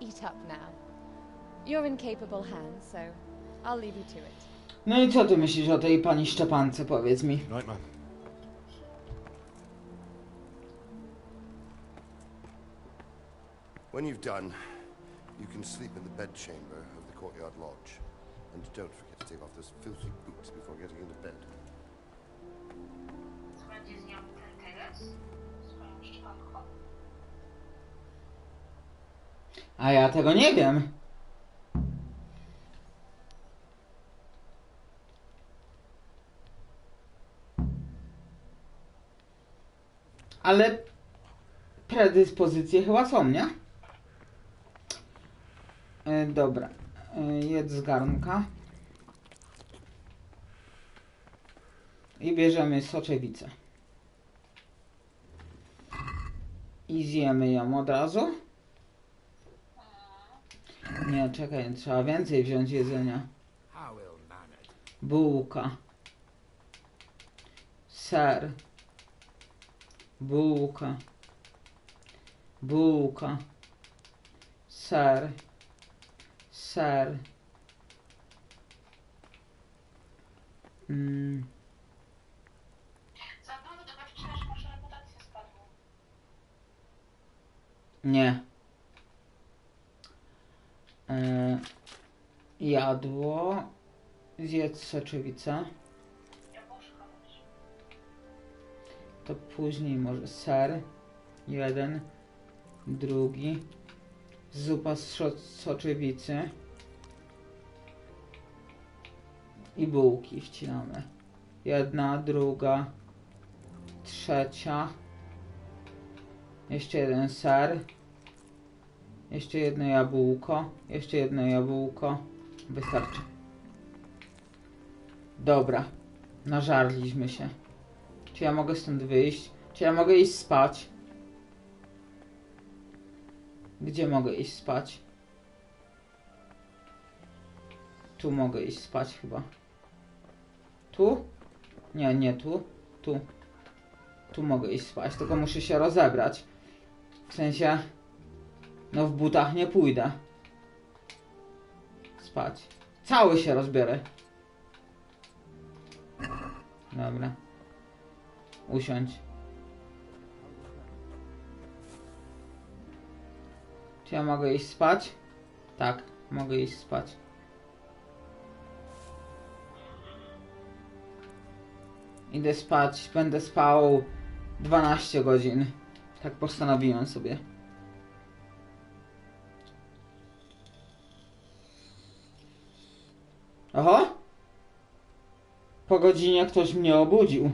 Eat up now. You're in capable hands, so I'll leave you to it. No i co ty myślisz o tej pani Szczepance, powiedz mi? Right, man. When you've done, you can sleep in the bedchamber of the courtyard lodge. And don't forget to take off those filthy boots before getting into bed. Co będzie z nią ten teraz? Swoją Szczepanką? A ja tego nie wiem. Ale predyspozycje chyba są, nie? Dobra. Jedz z garnka. I bierzemy soczewicę. I zjemy ją od razu. Nie, czekaj, trzeba więcej wziąć jedzenia. Bułka. Ser. Bułka. Bułka. Ser. Ser. Nie. Jadło. Zjedz soczewicę. To później może ser. Jeden. Drugi. Zupa z soczewicy. I bułki wcinamy. Jedna, druga, trzecia. Jeszcze jeden ser. Jeszcze jedno jabłko. Jeszcze jedno jabłko. Wystarczy. Dobra. Nażarliśmy się. Czy ja mogę stąd wyjść? Czy ja mogę iść spać? Gdzie mogę iść spać? Tu mogę iść spać chyba. Tu? Nie, nie tu. Tu. Tu mogę iść spać, tylko muszę się rozebrać. W sensie... No w butach nie pójdę. Spać. Cały się rozbiorę. Dobra. Usiądź. Czy ja mogę iść spać? Tak, mogę iść spać. Idę spać, będę spał 12 godzin. Tak postanowiłem sobie. Oho! Po godzinie ktoś mnie obudził.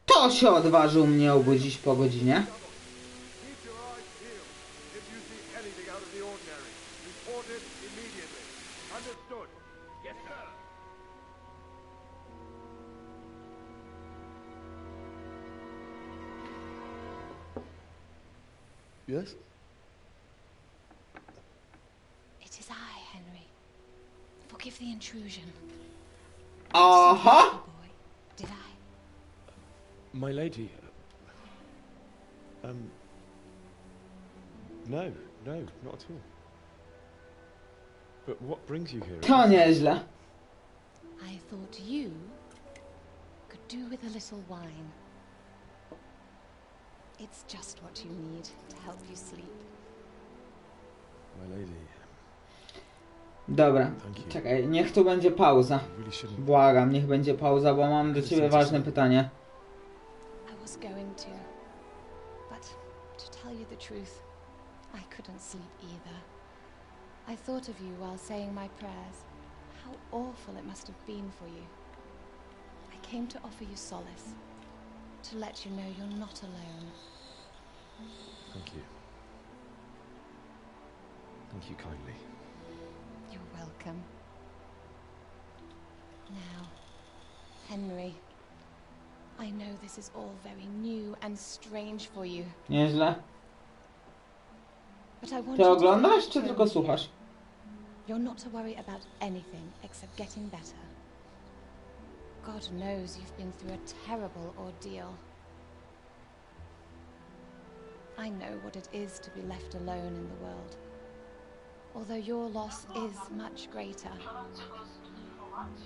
Kto się odważył mnie obudzić po godzinie? Yes? It is I, Henry. Forgive the intrusion. Aha! Did I? My lady... No, no, not at all. But what brings you here? To nieźle. I thought you could do with a little wine. It's just what you need to help you sleep. My lady... Dobra, czekaj, niech tu będzie pauza. Błagam, niech będzie pauza, bo mam do ciebie ważne pytanie. I was going to, but to tell you the truth, I couldn't sleep either. I thought of you while saying my prayers. How awful it must have been for you. I came to offer you solace, to let you know you're not alone. Thank you. Thank you kindly. You're welcome. Now, Henry, I know this is all very new and strange for you. Nieźle. But I want Ty you to oglądasz, feel czy tylko firmly słuchasz? here. You're not to worry about anything except getting better. God knows you've been through a terrible ordeal. I know what it is to be left alone in the world. Although your loss is much greater.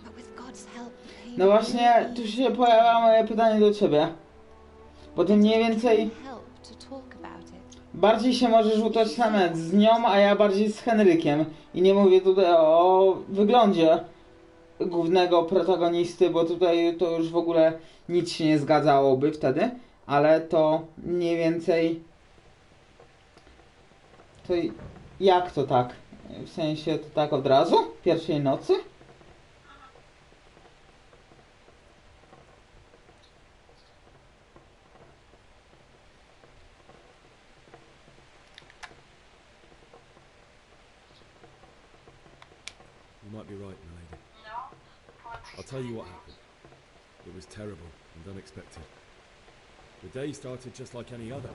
But with God's help, the pain No właśnie, tu się pojawia moje pytanie do ciebie. Bo ty mniej więcej... help to talk about it. Bardziej się możesz utożsamiać z nią, a ja bardziej z Henrykiem. I nie mówię tutaj o wyglądzie głównego protagonisty, bo tutaj to już w ogóle nic się nie zgadzałoby wtedy. Ale to mniej więcej... To jak to tak? W sensie to tak od razu? Pierwszej nocy? You might be right, my lady. I'll tell you what happened. It was terrible and unexpected. The day started just like any other.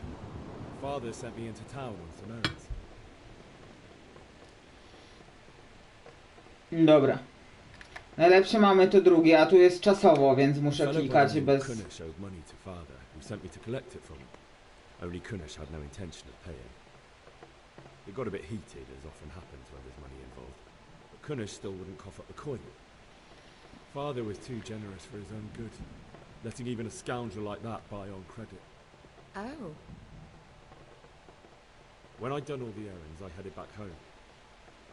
Father sent me into town on some errands. Dobra. Najlepsze mamy to drugie, a tu jest czasowo, więc muszę klikać bez... Showed money to father, who sent me to collect it from him. Only Kunish had no intention of paying. It got a bit heated, as often happens when there's money involved, but Kunish still wouldn't cough up the coin. Father was too generous for his own good, letting even a scoundrel like that buy on credit. Oh. When I'd done all the errands, I headed back home.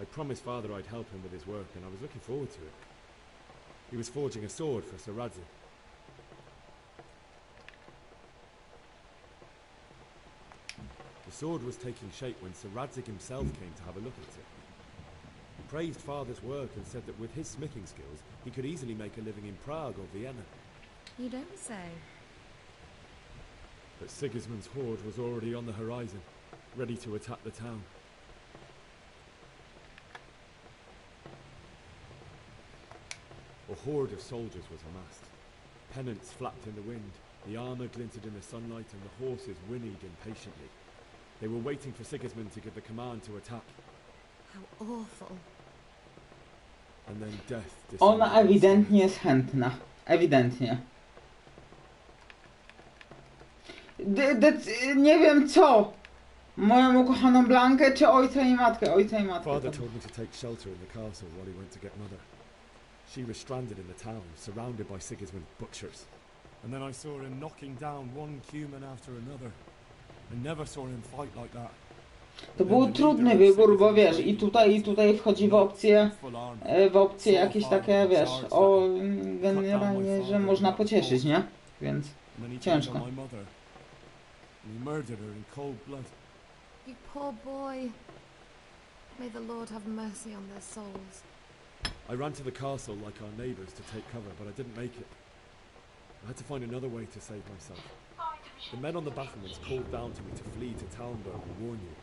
I promised Father I'd help him with his work, and I was looking forward to it. He was forging a sword for Sir Radzig. The sword was taking shape when Sir Radzig himself came to have a look at it. He praised Father's work and said that with his smithing skills, he could easily make a living in Prague or Vienna. You don't say. But Sigismund's horde was already on the horizon, ready to attack the town. A horde of soldiers was amassed. Pennants flapped in the wind, the armour glinted in the sunlight, and the horses whinnied impatiently. They were waiting for Sigismund to give the command to attack. How awful. And then death Ona ewidentnie jest chętna. Ewidentnie. Nie wiem co. Moją ukochaną Blankę, czy ojca i matkę? Ojca i matkę. Father told me to take shelter in the castle while he went to get Mother. She was stranded in the town, surrounded by Sigismund's butchers. And then I saw him knocking down one Cuman after another. I never saw him fight like that. To był trudny wybór, bo wiesz, i tutaj wchodzi w opcje jakieś takie, wiesz, generalnie, że można pocieszyć, nie? Więc ciężko. You poor boy. May the Lord have mercy on their souls. I ran to the castle like our neighbours to take cover, but I didn't make it. I had to find another way to save myself. The men on the battlements called down to me to flee to Talmberg and warn you.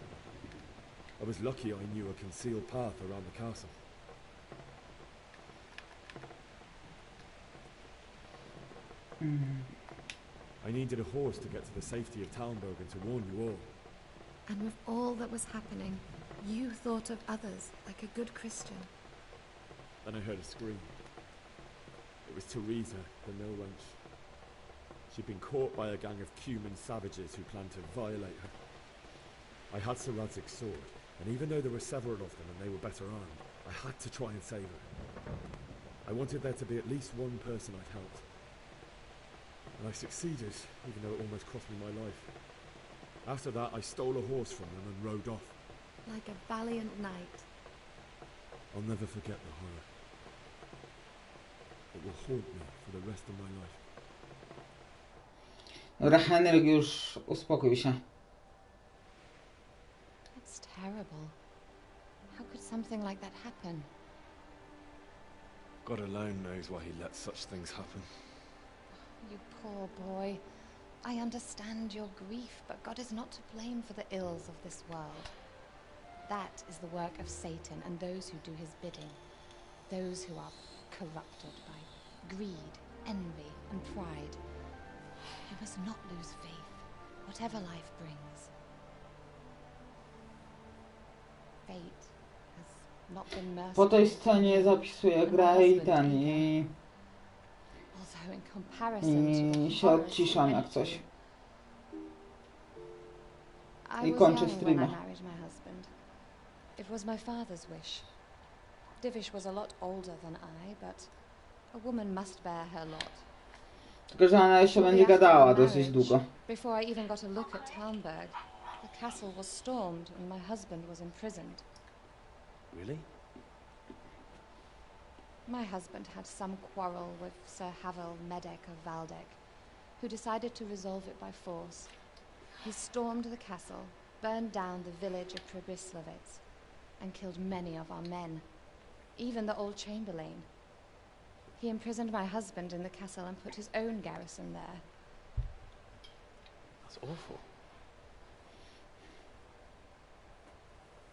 I was lucky I knew a concealed path around the castle. I needed a horse to get to the safety of Talmberg and to warn you all. And with all that was happening, you thought of others like a good Christian. Then I heard a scream. It was Teresa, the mill wench. She'd been caught by a gang of Cuman savages who planned to violate her. I had Sir Radzig's sword, and even though there were several of them and they were better armed, I had to try and save her. I wanted there to be at least one person I'd helped. And I succeeded, even though it almost cost me my life. After that, I stole a horse from them and rode off. Like a valiant knight. I'll never forget the horror. It will haunt me for the rest of my life. Dobra, Henryk już uspokoił się. It's terrible. How could something like that happen? God alone knows why he lets such things happen. You poor boy. I understand your grief, but God is not to blame for the ills of this world. That is the work of Satan and those who do his bidding. Those who are corrupted by greed, envy, and pride. You must not lose faith, whatever life brings. Fate has not been merciful. Po tej scenie zapisuję grę i się odciszam jak coś. I kończę streama. It was my father's wish. Divish was a lot older than I, but a woman must bear her lot. Tylko, że ona jeszcze będzie gadała dosyć długo. Before I even got a look at Talmberg, the castle was stormed and my husband was imprisoned. Really? My husband had some quarrel with Sir Havel Medek of Valdek, who decided to resolve it by force. He stormed the castle, burned down the village of Pribyslavitz, and killed many of our men, even the old chamberlain. He imprisoned my husband in the castle and put his own garrison there. That's awful.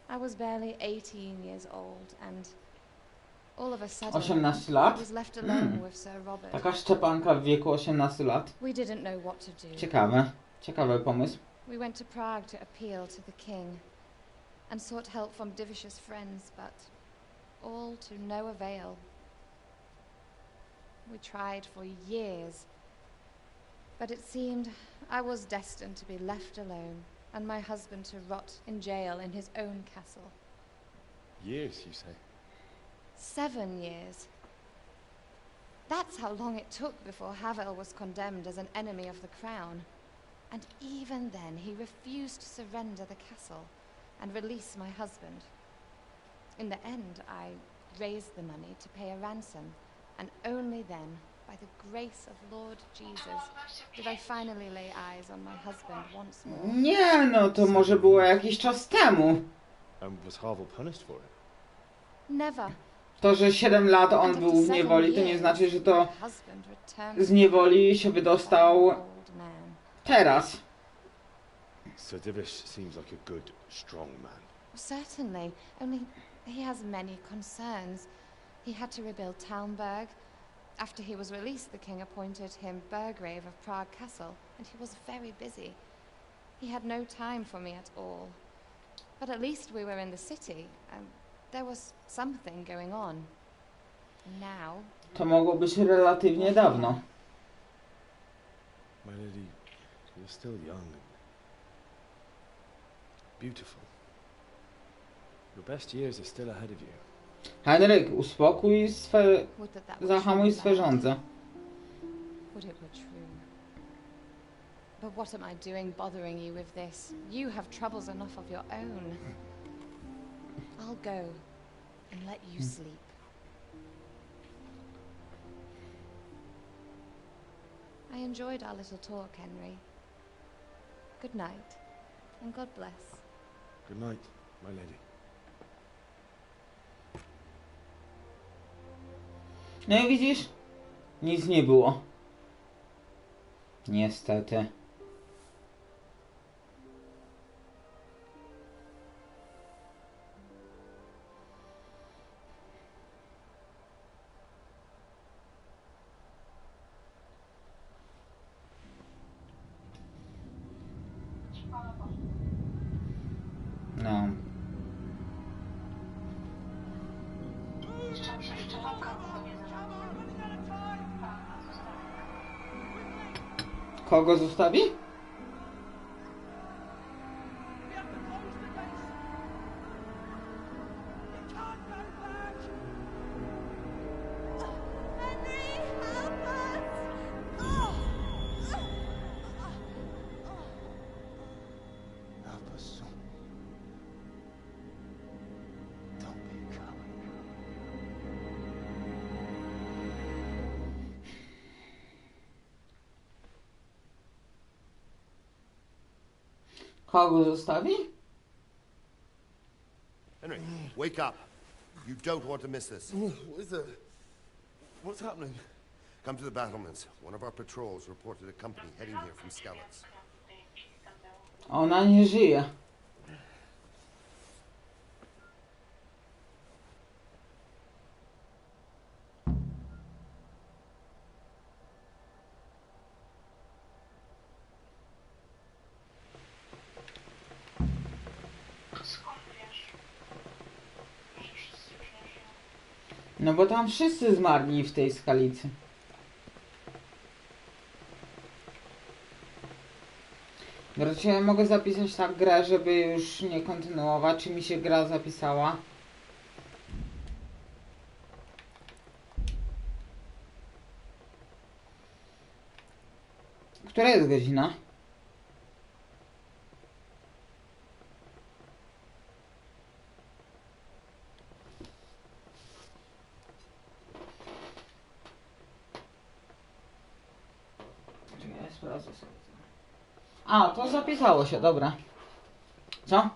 I was barely 18 years old, and all of a sudden 18 I lat? was left alone with Sir Robert. Taka szczepanka w wieku 18 lat. We didn't know what to do. Ciekawe. Ciekawy pomysł. We went to Prague to appeal to the king and sought help from Divish's friends, but all to no avail. We tried for years, But it seemed I was destined to be left alone, and my husband to rot in jail in his own castle. Years, you say? 7 years. That's how long it took before Havel was condemned as an enemy of the crown. And even then, he refused to surrender the castle and release my husband. In the end, I raised the money to pay a ransom, and only then, by the grace of Lord Jesus, did I finally lay eyes on my husband once more. Nie, no to może było jakiś czas temu. And was Havel punished for it? Never. To, że 7 lat on był w niewoli, to nie znaczy, że to z niewoli się wydostał teraz. Sir Divish seems like a good, strong man. Certainly, only he has many concerns. He had to rebuild Talmberg. After he was released, the king appointed him Burgrave of Prague Castle, and he was very busy. He had no time for me at all. But at least we were in the city, and there was something going on. Now... To mogło być relatywnie dawno. My lady, you're still young and beautiful. Your best years are still ahead of you. Henryk, uspokój swe... zahamuj swe żądze. Would it were true. But what am I doing bothering you with this? You have troubles enough of your own. I'll go and let you sleep. I enjoyed our little talk, Henry. Good night, and God bless. Good night, my lady. No i widzisz? Nic nie było. Niestety. No. Kogo zostawi? Kogo zostawi? Henry, wake up. You don't want to miss this. What is it? What's happening? Come to the battlements. One of our patrols reported a company heading here from Skalitz. Ona nie żyje. No bo tam wszyscy zmarli w tej Skalicy. Wreszcie ja mogę zapisać tak grę, żeby już nie kontynuować, czy mi się gra zapisała. Która jest godzina? A, to zapisało się, dobra. Co?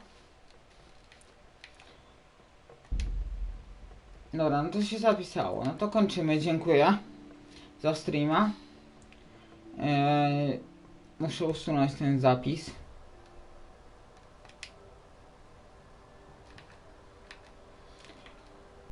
Dobra, no to się zapisało. No to kończymy, dziękuję za streama. Muszę usunąć ten zapis.